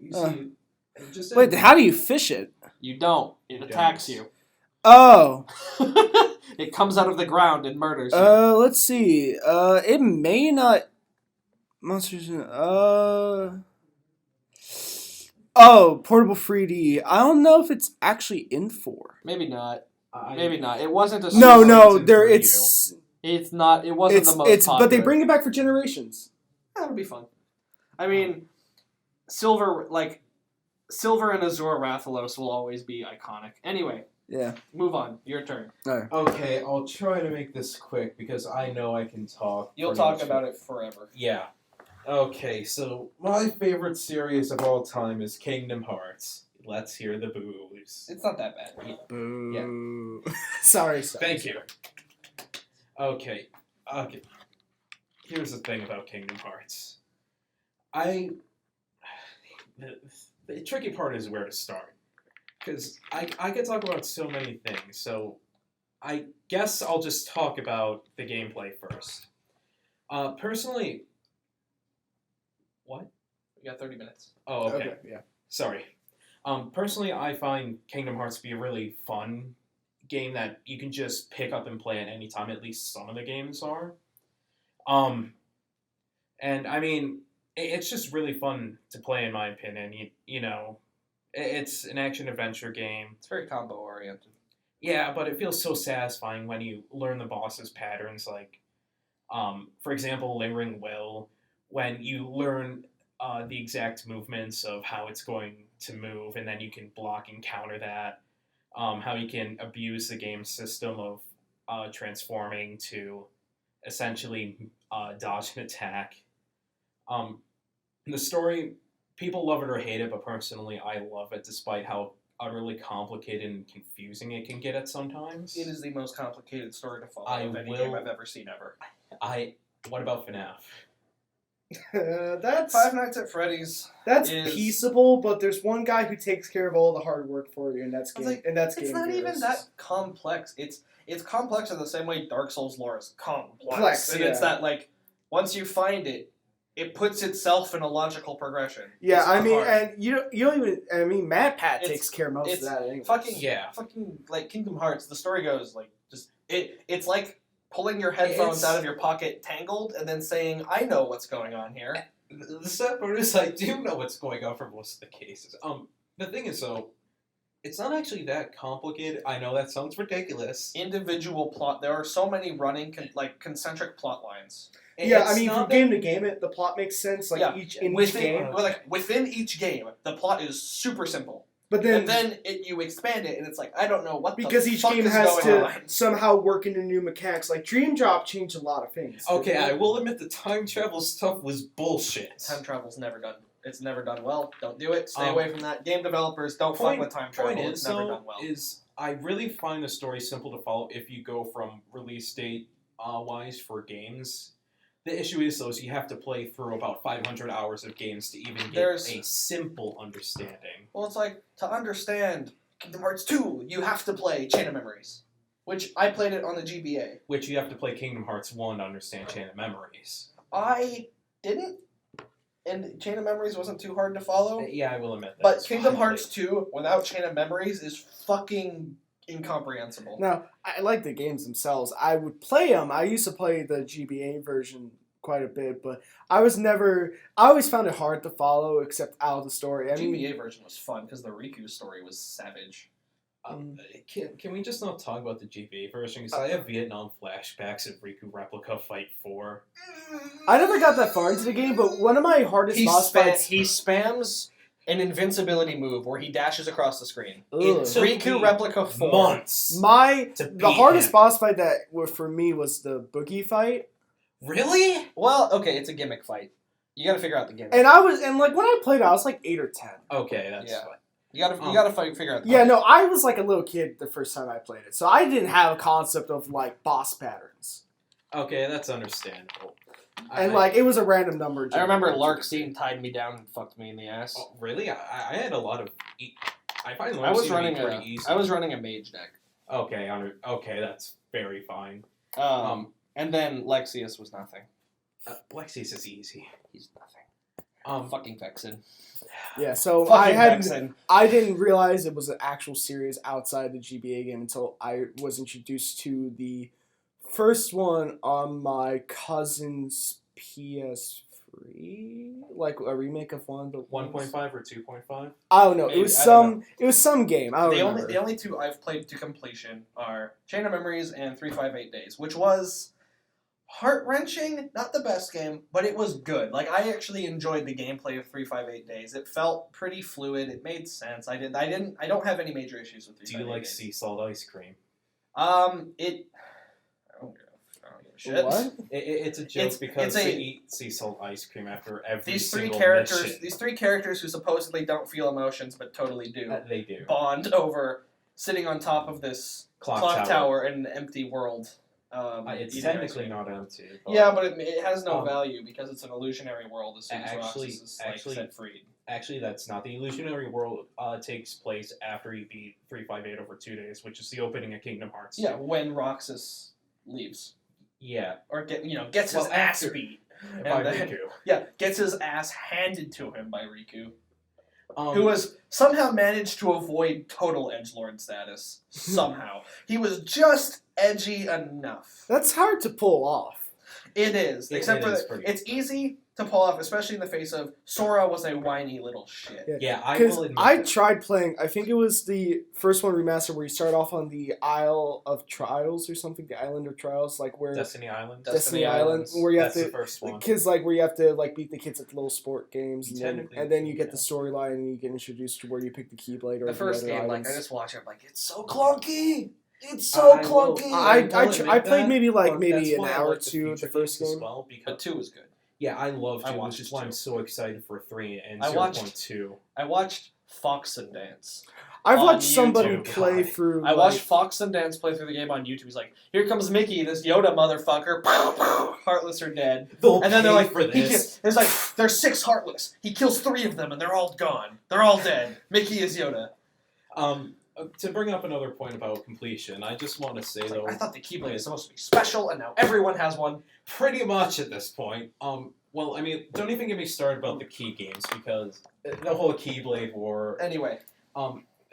you see, just Wait, how do you fish it? You don't. It You attacks don't. you. Oh. It comes out of the ground and murders you. Let's see. It may not... Monsters... Oh, Portable 3D. I don't know if it's actually in 4. Maybe not. I- Maybe not. It wasn't a No, super- no, in there for it's... It's not. It wasn't the most It's popular. but they bring it back for Generations. That would be fun. I mean, Silver and Azure Rathalos will always be iconic. Anyway, Yeah. move on. Your turn. Okay, I'll try to make this quick because I know I can talk. You'll pretty talk much about it forever. Yeah. Okay, so my favorite series of all time is Kingdom Hearts. Let's hear the boos. It's not that bad. Boo. Sorry. Thank you. Okay. Here's the thing about Kingdom Hearts. The tricky part is where to start. Because I could talk about so many things, so I guess I'll just talk about the gameplay first. Personally... What? We got 30 minutes. Oh, okay. Yeah. Sorry. Personally, I find Kingdom Hearts to be a really fun game that you can just pick up and play at any time. At least some of the games are. And I mean, it's just really fun to play, in my opinion. You know, it's an action adventure game. It's very combo oriented. Yeah, but it feels so satisfying when you learn the boss's patterns. Like, for example, Lingering Will, when you learn the exact movements of how it's going to move, and then you can block and counter that. How you can abuse the game system of transforming to essentially dodge an attack. The story, people love it or hate it, but personally I love it despite how utterly complicated and confusing it can get at sometimes. It is the most complicated story to follow I of any will- game I've ever seen ever. What about FNAF? That's Five Nights at Freddy's. that's is- peaceable, but there's one guy who takes care of all the hard work for you, and that's I was game. like, And that's It's game not even theorists. that complex. It's complex in the same way Dark Souls lore is complex. Complex, And yeah. it's that, like, once you find it, it puts itself in a logical progression. Yeah, It's I not mean, hard. and you don't even. I mean, Mad Pat It's- takes care of most of it's that anyway. fucking like Kingdom Hearts. The story goes like just it's like pulling your headphones It's- out of your pocket, tangled, and then saying, "I know what's going on here." The sad part is I do know what's going on for most of the cases. The thing is, though, it's not actually that complicated. I know that sounds ridiculous. Individual plot. There are so many running concentric plot lines. Yeah, It's I mean, not from that- game to game, the plot makes sense. Like Yeah, each in each Within game, within each game, the plot is super simple. but then And then you expand it, and it's like, I don't know what because the each fuck game is has going to on. somehow work into new mechanics. Like Dream Drop changed a lot of things. Okay, I will admit the time travel stuff was bullshit. Time travel's never done. It's never done well. Don't do it. Stay Um, away from that. Game developers don't fuck with time travel. Point It's is, never though, done well. is I really find the story simple to follow if you go from release date wise for games. The issue is, though, is you have to play through about 500 hours of games to even get There's- a simple understanding. Well, it's like, to understand Kingdom Hearts 2, you have to play Chain of Memories, which I played it on the GBA. Which you have to play Kingdom Hearts 1 to understand Chain of Memories. I didn't, and Chain of Memories wasn't too hard to follow. Yeah, I will admit that. But it's Kingdom fine. Hearts 2 without Chain of Memories is fucking incomprehensible. Now, I like the games themselves. I would play them. I used to play the GBA version quite a bit, but I always found it hard to follow, except out of the story. I The mean, GBA version was fun because the Riku story was savage. Can we just not talk about the GBA version? Because I have Vietnam flashbacks of Riku Replica Fight 4. I never got that far into the game, but one of my hardest boss fights... He spams an invincibility move where he dashes across the screen. Ugh. In Riku Replica 4. Months. The hardest boss fight for me was the Boogie fight. Really? Well, okay, it's a gimmick fight. You gotta figure out the gimmick. And when I played it, I was like 8 or 10. Okay, that's Yeah. fine. You gotta figure out the Yeah, no, I was like a little kid the first time I played it, so I didn't have a concept of like boss patterns. Okay, that's understandable. And it was a random number. I remember Larkson tied me down and fucked me in the ass. Oh, really? I had a lot of... I find I was running pretty easy. I was running a mage deck. Okay, okay, that's very fine. And then Lexius was nothing. Lexius is easy. He's nothing. Fucking Vexen. Yeah, so Vexen. I didn't realize it was an actual series outside the GBA game until I was introduced to the first one on my cousin's PS3, like a remake of one. But 1.5 or 2.5? I don't know. Maybe, It was some game. I don't remember. The only two I've played to completion are Chain of Memories and 358 Days, which was heart-wrenching, not the best game, but it was good. Like, I actually enjoyed the gameplay of 358 Days. It felt pretty fluid. It made sense. I don't have any major issues with 358 Days. Do you like sea salt ice cream? I don't give a shit. What? It's a joke because they eat sea salt ice cream after every single mission. These three characters who supposedly don't feel emotions but totally do. They do. Bond over sitting on top of this clock tower in an empty world. It's technically not empty. Yeah, but it has no value because it's an illusionary world as soon as Roxas is set free. Actually, that's not. The illusionary world takes place after you beat 358 over 2 days, which is the opening of Kingdom Hearts. Yeah, when Roxas leaves. Yeah. Or gets his ass beat. By Riku. Yeah, gets his ass handed to him by Riku. Who has somehow managed to avoid total edgelord status. Somehow. He was just edgy enough. That's hard to pull off. It is. Except for it's easy to pull off, especially in the face of Sora was a whiny little shit. Yeah, I will admit I tried playing, I think it was the first one remastered where you start off on the Isle of Trials or something, the Island of Trials, like where... Destiny Island? Destiny Island, where you have That's the first one. Kids, like, where you have to, like, beat the kids at little sport games, and then you get the yeah. storyline and you get introduced to where you pick the Keyblade or The first game, islands. I just watch it, I'm like, it's so clunky! It's so clunky! I played maybe an hour or the two of the feature first games game. as well, because But 2 was good. yeah, I love 2, watched which is why 2. I'm so excited for 3 and I 0.2. I watched Fox and Dance. I've on watched somebody YouTube. play through... I watched Fox and Dance play through the game on YouTube. He's like, here comes Mickey, this Yoda motherfucker. Heartless are dead. They'll And then they're pay like, for this. there's like, there's 6 Heartless. He kills 3 of them and they're all gone. They're all dead. Mickey is Yoda. To bring up another point about completion, I just want to say though, I thought the Keyblade is supposed to be special and now everyone has one. pretty much at this point. Well, I mean, don't even get me started about the key games because the whole Keyblade war. Anyway.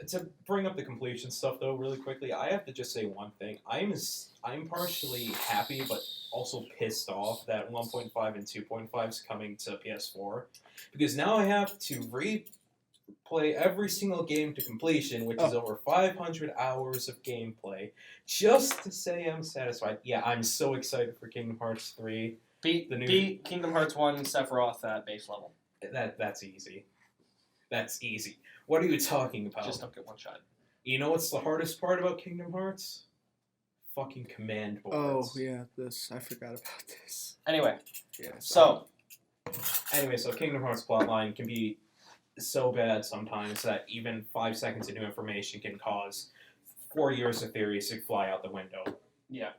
To bring up the completion stuff though, really quickly, I have to just say one thing. I'm partially happy, but also pissed off that 1.5 and 2.5 is coming to PS4 because now I have to replay every single game to completion, which is over 500 hours of gameplay, just to say I'm satisfied. Yeah, I'm so excited for Kingdom Hearts 3. Beat Kingdom Hearts 1 Sephiroth at base level. That's easy. That's easy. What are you talking about? Just don't get one shot. You know what's the hardest part about Kingdom Hearts? Fucking command boards. Oh, yeah, I forgot about this. Anyway. Yeah, So Kingdom Hearts plotline can be so bad sometimes that even 5 seconds of new information can cause 4 years of theories to fly out the window. Yeah.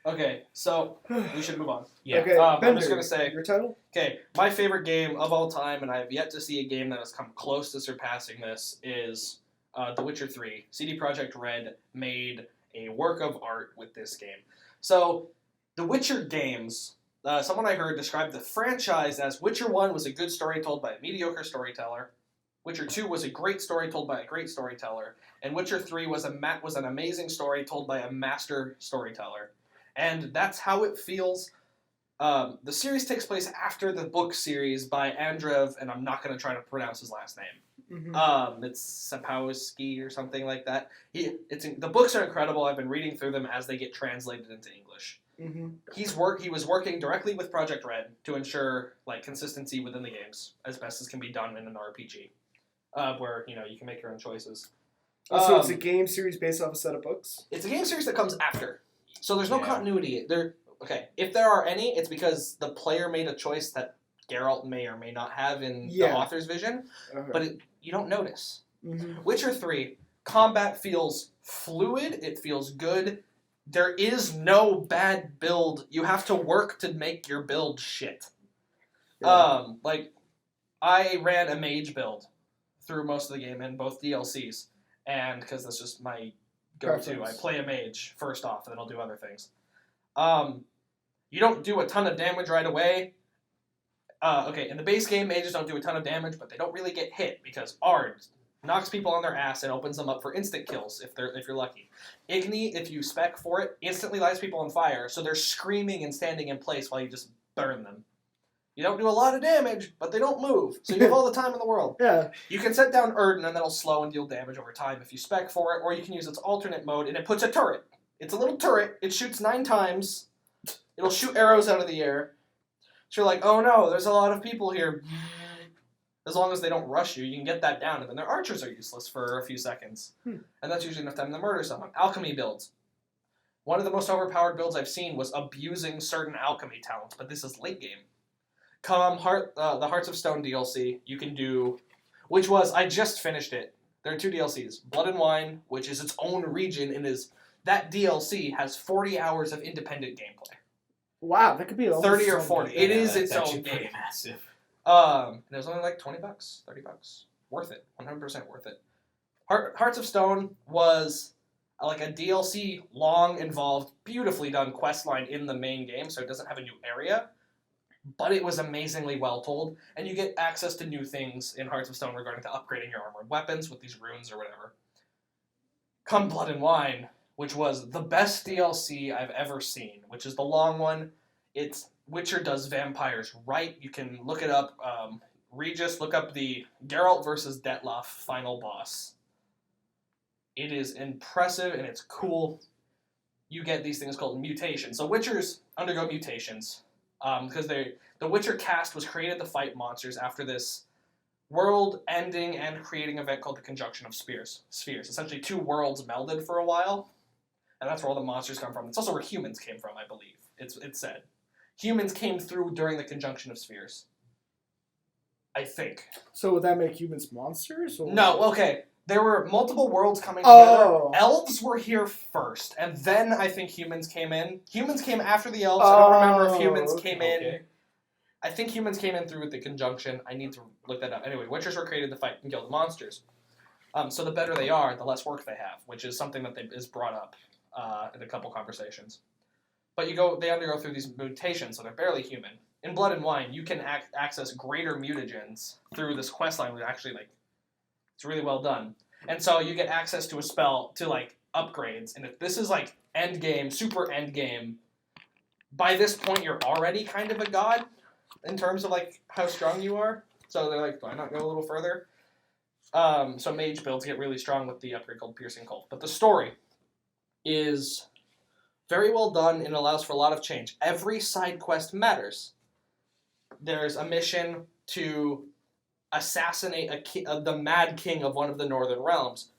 Okay, so we should move on. Yeah. Okay, I'm just going to say... Your title? Okay, my favorite game of all time, and I have yet to see a game that has come close to surpassing this, is The Witcher 3. CD Projekt Red made a work of art with this game. So, The Witcher games, someone I heard described the franchise as Witcher 1 was a good story told by a mediocre storyteller, Witcher 2 was a great story told by a great storyteller, and Witcher 3 was an amazing story told by a master storyteller. And that's how it feels. The series takes place after the book series by Andrev, and I'm not going to try to pronounce his last name. Mm-hmm. It's Sapowski or something like that. The books are incredible. I've been reading through them as they get translated into English. Mm-hmm. He was working directly with Project Red to ensure like consistency within the games as best as can be done in an RPG, where you can make your own choices. So it's a game series based off a set of books? It's a game series that comes after. So there's no continuity. If there are any, it's because the player made a choice that Geralt may or may not have in the author's vision, but you don't notice. Mm-hmm. Witcher 3, combat feels fluid, it feels good. There is no bad build. You have to work to make your build shit. Yeah. I ran a mage build through most of the game in both DLCs. And because that's just my go-to. Preference. I play a mage first off, and then I'll do other things. You don't do a ton of damage right away. In the base game, mages don't do a ton of damage, but they don't really get hit because Ard knocks people on their ass and opens them up for instant kills if you're lucky. Igni, if you spec for it, instantly lights people on fire, so they're screaming and standing in place while you just burn them. You don't do a lot of damage, but they don't move, so you have all the time in the world. Yeah. You can set down Erden, and that'll slow and deal damage over time if you spec for it, or you can use its alternate mode, and it puts a turret. It's a little turret. It shoots 9 times. It'll shoot arrows out of the air. So you're like, oh no, there's a lot of people here. As long as they don't rush you, you can get that down, and then their archers are useless for a few seconds. And that's usually enough time to murder someone. Alchemy builds. One of the most overpowered builds I've seen was abusing certain alchemy talents, but this is late game. The Hearts of Stone DLC, you can do, I just finished it. There are 2 DLCs. Blood and Wine, which is its own region, and that DLC has 40 hours of independent gameplay. Wow, that could be 30 or 40. It is its own game. Pretty massive. And it was only like $20, $30. Worth it. 100% worth it. Hearts of Stone was like a DLC, long, involved, beautifully done quest line in the main game, so it doesn't have a new area. But it was amazingly well told, and you get access to new things in Hearts of Stone regarding to upgrading your armored weapons with these runes or whatever. Come Blood and Wine, which was the best DLC I've ever seen, which is the long one. Witcher does vampires right. You can look it up. Regis, look up the Geralt versus Detloff final boss. It is impressive and it's cool. You get these things called mutations. So Witchers undergo mutations. Because the Witcher cast was created to fight monsters after this world-ending and creating event called the Conjunction of Spheres. Essentially 2 worlds melded for a while, and that's where all the monsters come from. It's also where humans came from, I believe. It's said. Humans came through during the Conjunction of Spheres. I think. So would that make humans monsters? Or? No, okay. There were multiple worlds coming together. Oh. Elves were here first, and then I think humans came in. Humans came after the elves. I don't remember if humans came in. I think humans came in through with the conjunction. I need to look that up. Anyway, Witchers were created to fight and kill the monsters. So the better they are, the less work they have, which is something that is brought up in a couple conversations. But they undergo through these mutations, so they're barely human. In Blood and Wine, you can access greater mutagens through this questline, which actually it's really well done. And so you get access to a spell to upgrades, and if this is end game, super end game, by this point you're already kind of a god in terms of how strong you are. So they're why not go a little further? So mage builds get really strong with the upgrade called Piercing Cult. But the story is very well done and allows for a lot of change. Every side quest matters. There's a mission to assassinate the Mad King of one of the Northern Realms.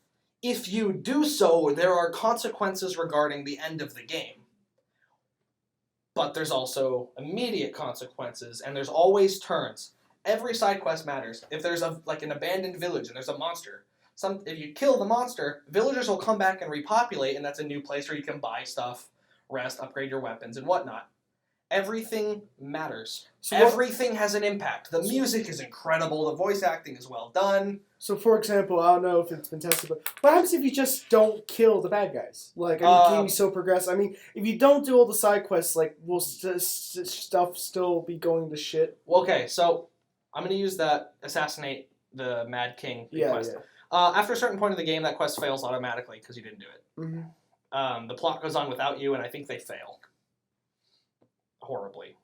If you do so, there are consequences regarding the end of the game. But there's also immediate consequences, and there's always turns. Every side quest matters. If there's an abandoned village and there's a monster, if you kill the monster, villagers will come back and repopulate, and that's a new place where you can buy stuff, rest, upgrade your weapons, and whatnot. Everything matters. So everything has an impact. The music is incredible. The voice acting is well done. So, for example, I don't know if it's been tested, but what happens if you just don't kill the bad guys? The game is so progressive. I mean, if you don't do all the side quests, will stuff still be going to shit? Well, okay, so I'm going to use that assassinate the Mad King quest. Yeah. After a certain point of the game, that quest fails automatically because you didn't do it. Mm-hmm. The plot goes on without you, and I think they fail. Horribly.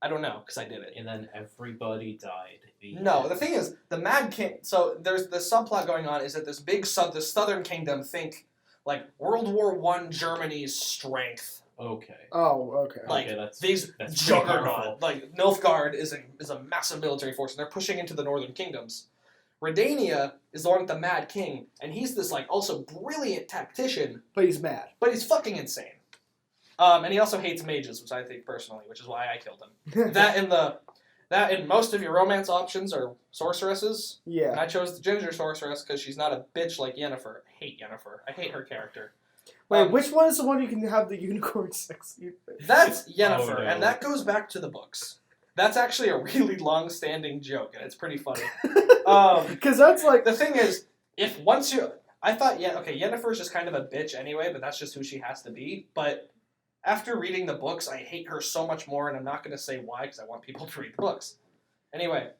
I don't know, because I did it. And then everybody died. No, the thing is, the Mad King... So there's the subplot going on is that this the Southern Kingdom think, like, World War I Germany's strength. Okay. Oh, okay. Like, Okay, that's pretty juggernaut. powerful. Like, Nilfgaard is a massive military force, and they're pushing into the northern kingdoms. Redania is the one with the Mad King, and he's this, like, also brilliant tactician, But he's mad. but he's fucking insane. And he also hates mages, which I think personally, which is why I killed him. That and most of your romance options are sorceresses. Yeah. And I chose the ginger sorceress because she's not a bitch like Yennefer. I hate Yennefer. I hate her character. Wait, which one is the one you can have the unicorn sex? That's Yennefer, Oh, no. and that goes back to the books. That's actually a really long-standing joke, and it's pretty funny. Because that's like... The thing is, if once you... I thought, Yennefer's just kind of a bitch anyway, but that's just who she has to be. But after reading the books, I hate her so much more, and I'm not going to say why, because I want people to read the books. Anyway,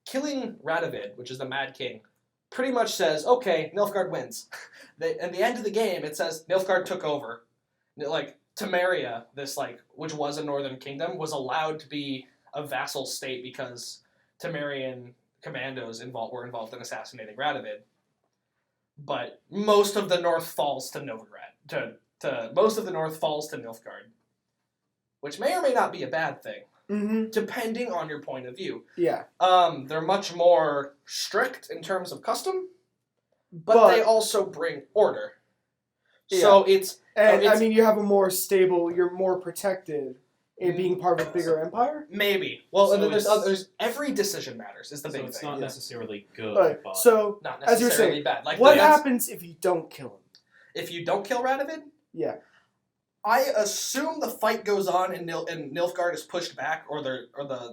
killing Radavid, which is the Mad King, pretty much says, okay, Nilfgaard wins. At the end of the game, it says Nilfgaard took over. Like, Temeria, this, like, which was a northern kingdom, was allowed to be a vassal state because Temerian commandos were involved in assassinating Radavid. But most of the north falls to Novigrad. Most of the north falls to Nilfgaard. Which may or may not be a bad thing, depending on your point of view. Yeah. They're much more strict in terms of custom, but they also bring order. Yeah. So it's... And, I mean, you have a more stable, you're more protected in being part of a bigger empire? Maybe. Well, So and then there's every decision matters is the big So it's thing. not necessarily good, Right. but... So, Not as you're necessarily saying, bad. Like what happens if you don't kill him? If you don't kill Radavid? Yeah. I assume the fight goes on and Nilfgaard is pushed back or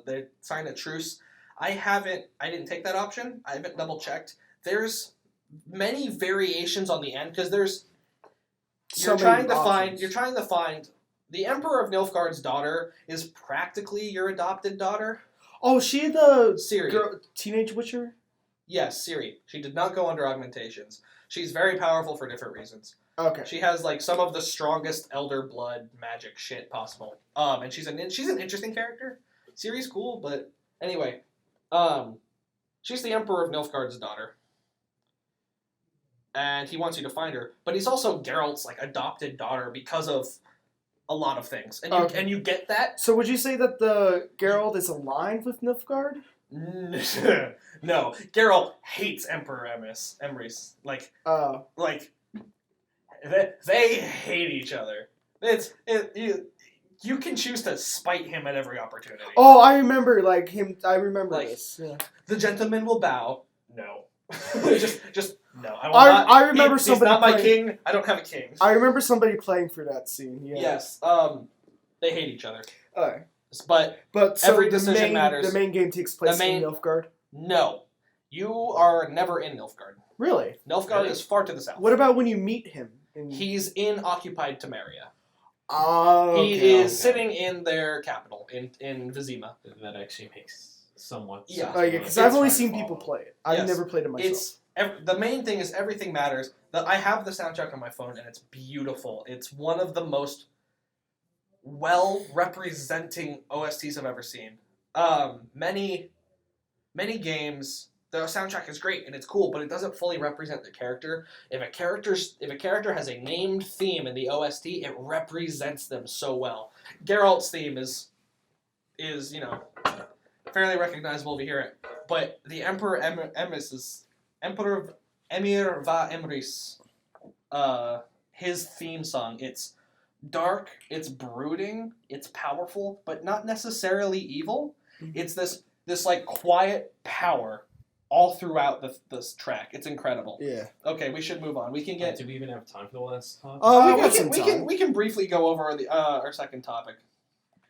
they sign a truce. I didn't take that option. I haven't double checked. There's many variations on the end because you're trying to find the Emperor of Nilfgaard's daughter is practically your adopted daughter. Oh, she the Ciri. girl, teenage witcher? Yes, Ciri. She did not go under augmentations. She's very powerful for different reasons. Okay. She has like some of the strongest elder blood magic shit possible. And she's an interesting character. Ciri's cool, but anyway, she's the Emperor of Nilfgaard's daughter. And he wants you to find her, but he's also Geralt's like adopted daughter because of a lot of things, and you get that. So would you say that the Geralt is aligned with Nilfgaard? No, Geralt hates Emperor Emrys. Like they hate each other. You can choose to spite him at every opportunity. Oh, I remember him. I remember this. Yeah. The gentleman will bow. No, just no. I remember somebody. He's not my playing, king. I don't have a king. I remember somebody playing for that scene. Yeah. Yes. They hate each other. Alright. But so every decision matters. The main game takes place in Nilfgaard. No, you are never in Nilfgaard. Really? Nilfgaard is far to the south. What about when you meet him? He's in occupied Temeria. Oh, He is sitting in their capital, in Vizima. That actually makes somewhat sense. Yeah. Oh, yeah, because I've only seen people play it. I've never played it myself. The main thing is everything matters. I have the soundtrack on my phone, and it's beautiful. It's one of the most well-representing OSTs I've ever seen. Many games, the soundtrack is great and it's cool, but it doesn't fully represent the character. If a character has a named theme in the OST, it represents them so well. Geralt's theme is fairly recognizable if you hear it, but the Emperor Emperor Emir va Emrys, his theme song, it's dark, it's brooding, it's powerful, but not necessarily evil. It's this like quiet power all throughout this track. It's incredible. Yeah. Okay, we should move on. We can get. Do we even have time for the last topic? We can briefly go over our second topic,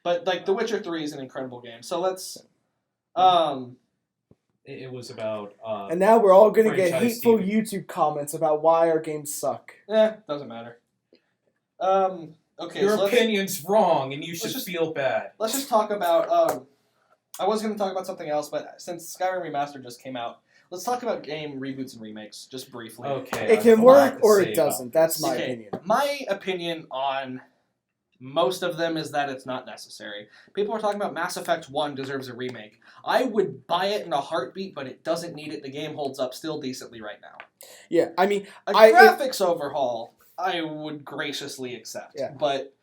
but like The Witcher 3 is an incredible game. So let's. It was about. And now we're all gonna get franchise hateful TV. YouTube comments about why our games suck. Doesn't matter. Okay. Your opinion's wrong, and you should feel bad. Let's just talk about. I was going to talk about something else, but since Skyrim Remastered just came out, let's talk about game reboots and remakes, just briefly. Okay. It can work or it doesn't. That's my opinion. My opinion on Most of them is that it's not necessary. People are talking about Mass Effect 1 deserves a remake. I would buy it in a heartbeat, but it doesn't need it. The game holds up still decently right now. Yeah, I mean, A graphics overhaul, I would graciously accept. Yeah. But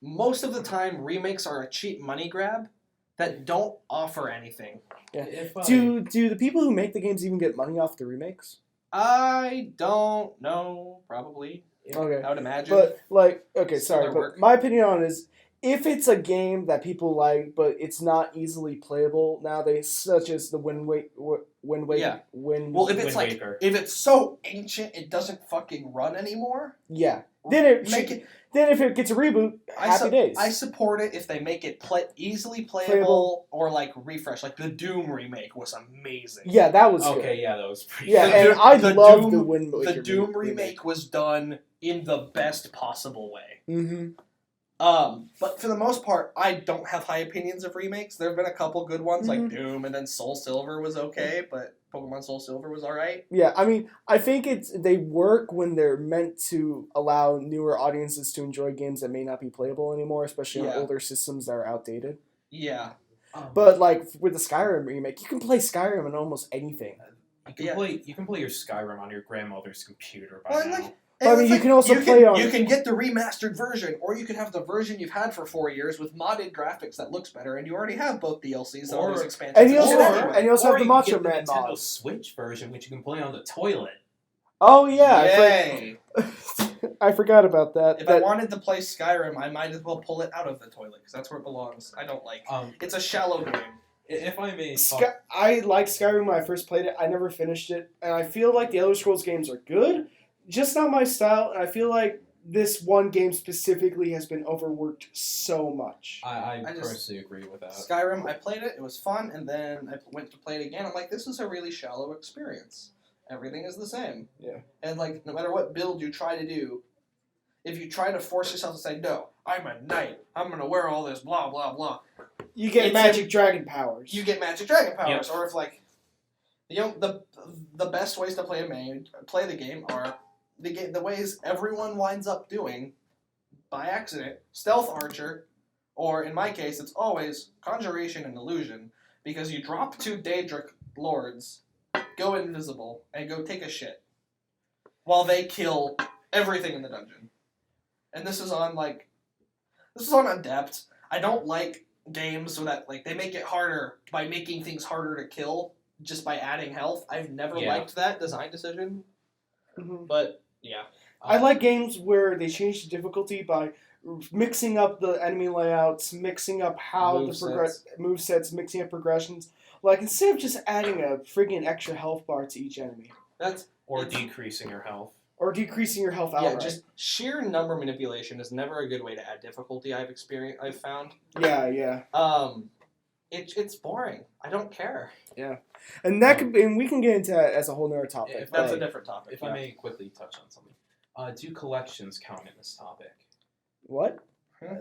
most of the time, remakes are a cheap money grab that don't offer anything. Yeah. If do the people who make the games even get money off the remakes? I don't know, probably. Okay. I would imagine. But, like, okay, Still sorry, their but work. my opinion on it is, if it's a game that people like, but it's not easily playable nowadays, such as the Wind Waker, Yeah. Well, if it's Wind like, Waker. if it's so ancient it doesn't fucking run anymore, yeah, then it make should, it. then if it gets a reboot, happy days. I support it if they make it easily Playable. playable or like refresh. Like the Doom remake was amazing. Yeah, that was good. Okay, yeah, that was pretty. Yeah, The and Doom- I the love Doom- the Wind Waker. The Doom remake was done in the best possible way. Mm-hmm. But for the most part, I don't have high opinions of remakes. There have been a couple good ones like Mhm. Doom, and then Soul Silver was okay, but Pokemon Soul Silver was alright. Yeah, I mean, I think they work when they're meant to allow newer audiences to enjoy games that may not be playable anymore, especially Yeah. on older systems that are outdated. Yeah. But like with the Skyrim remake, you can play Skyrim on almost anything. You can play your Skyrim on your grandmother's computer by Well, now. like, I mean, it's you like, can also play on- You can get the remastered version, or you can have the version you've had for 4 years with modded graphics that looks better, and you already have both DLCs and all Or- these expansions. And you shit also anyway. and you also Or have the you can Macho get the Man Nintendo mod. Switch version, which you can play on the toilet. Oh yeah, Yay! I forgot about that. If I wanted to play Skyrim, I might as well pull it out of the toilet, because that's where it belongs. I don't like... It's a shallow game. If I may, I liked Skyrim when I first played it. I never finished it, and I feel like the Elder Scrolls games are good, just not my style. And I feel like this one game specifically has been overworked so much. I I just- personally agree with that. Skyrim, I played it, it was fun, and then I went to play it again. I'm like, this is a really shallow experience. Everything is the same. Yeah. And, like, no matter what build you try to do, if you try to force yourself to say, no, I'm a knight, I'm going to wear all this blah, blah, blah, You get It's magic dragon powers. you get magic dragon powers. Yep. Or if, like, you know, the best ways to play the game are the ways everyone winds up doing by accident: stealth archer, or in my case, it's always conjuration and illusion, because you drop 2 Daedric lords, go invisible, and go take a shit while they kill everything in the dungeon. And this is on Adept. I don't like games so that like they make it harder by making things harder to kill just by adding health. I've never Yeah. liked that design decision. Mhm. But yeah. I like games where they change the difficulty by mixing up the enemy layouts, mixing up how movesets, mixing up progressions. Like, instead of just adding a friggin' extra health bar to each enemy. Or It's- decreasing your health. Or decreasing your health Yeah, outright. just sheer number manipulation is never a good way to add difficulty. I've found. Yeah. It's boring. I don't care. And that could be, and we can get into that as a whole nother topic. If That's I- a different topic. If I may quickly touch on something. Do collections count in this topic? What?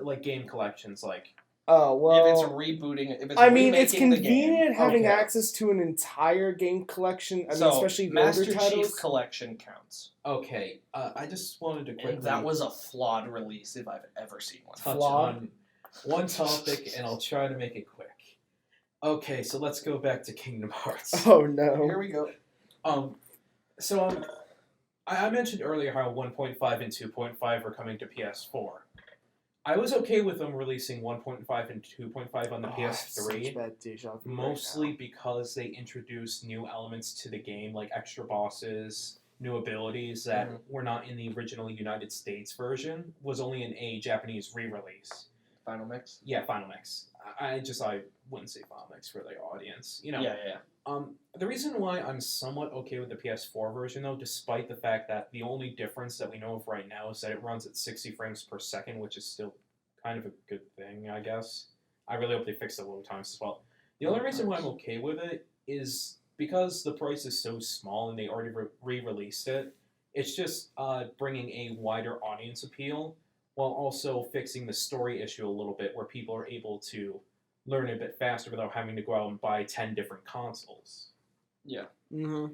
Like game collections, like... if Oh, it's well, rebooting, if it's I mean, it's remaking the convenient game. having Okay. access to an entire game collection. I mean, So, especially the Master older Chief titles. Collection counts. Okay, I just wanted to quickly And that was a flawed release if I've ever seen one. touch flawed. on one topic, and I'll try to make it quick. Okay, so let's go back to Kingdom Hearts. Oh no. Here we go. I mentioned earlier how 1.5 and 2.5 are coming to PS4. I was okay with them releasing 1.5 and 2.5 on the PS3, Such bad deja vu mostly because they introduced new elements to the game, like extra bosses, new abilities that were not in the original United States version, was only in a Japanese re-release. Final mix. Yeah, Final Mix. I wouldn't say Final Mix for the audience. You know. Yeah. The reason why I'm somewhat okay with the PS4 version, though, despite the fact that the only difference that we know of right now is that it runs at 60 frames per second, which is still kind of a good thing, I guess. I really hope they fix the load times as well. The only reason why I'm okay with it is because the price is so small and they already re-released it. It's just bringing a wider audience appeal while also fixing the story issue a little bit, where people are able to learn a bit faster without having to go out and buy 10 different consoles. Mm-hmm.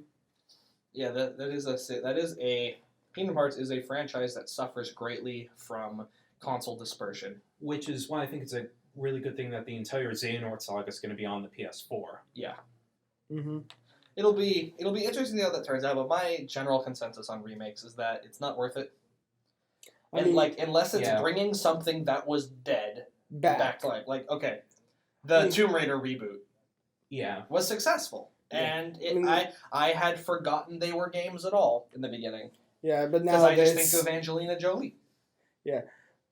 Yeah, that is a Kingdom Hearts is a franchise that suffers greatly from console dispersion. Which is why I think it's a really good thing that the entire Xehanort saga is going to be on the PS4. Yeah. Mm-hmm. It'll be interesting to see how that turns out, but my general consensus on remakes is that it's not worth it. Unless it's bringing something that was dead back to life. Like, okay, the Tomb Raider reboot was successful. And I had forgotten they were games at all in the beginning. Yeah, but now because I just think of Angelina Jolie. Yeah.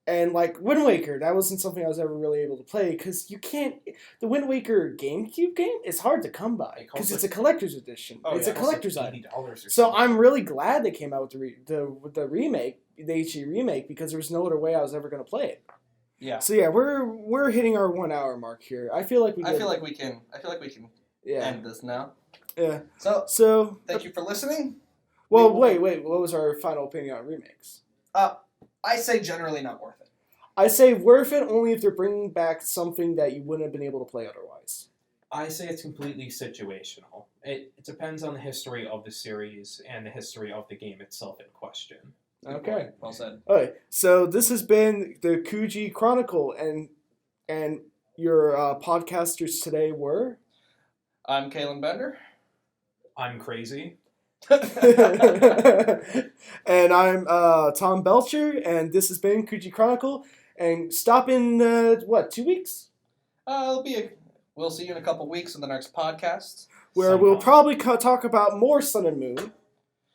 And, like, Wind Waker, that wasn't something I was ever really able to play, because you can't... The Wind Waker GameCube game is hard to come by, because it's a collector's edition. It's a collector's item. So I'm really glad they came out with the remake, the HD remake, because there was no other way I was ever going to play it. Yeah. So, yeah, we're hitting our 1 hour mark here. I feel like we can end this now. Yeah. So thank you for listening. Well, wait. What was our final opinion on remakes? I say generally not worth it. I say worth it only if they're bringing back something that you wouldn't have been able to play otherwise. I say it's completely situational. It depends on the history of the series and the history of the game itself in question. Okay. Well said. Okay, so this has been the CUGI Chronicle, and your podcasters today were... I'm Kalen Bender. I'm Crazy. And I'm Tom Belcher, and this has been CUGI Chronicle. And stop in 2 weeks? We'll see you in a couple weeks in the next podcast, where we'll probably talk about more Sun and Moon.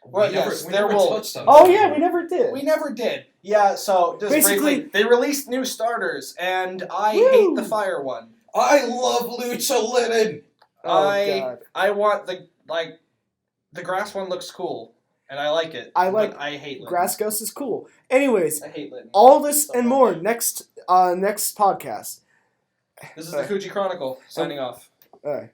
Well, we never touched on Oh yeah, we never did. We never did. Yeah, so just basically briefly, they released new starters, and I hate the fire one. I love Lucha Linen. God. I want the grass one looks cool, and I like it. I hate Linen. Grass Ghost is cool. Anyways, I hate Linen. All this and more next podcast. This is the CUGI Chronicle signing off. All right.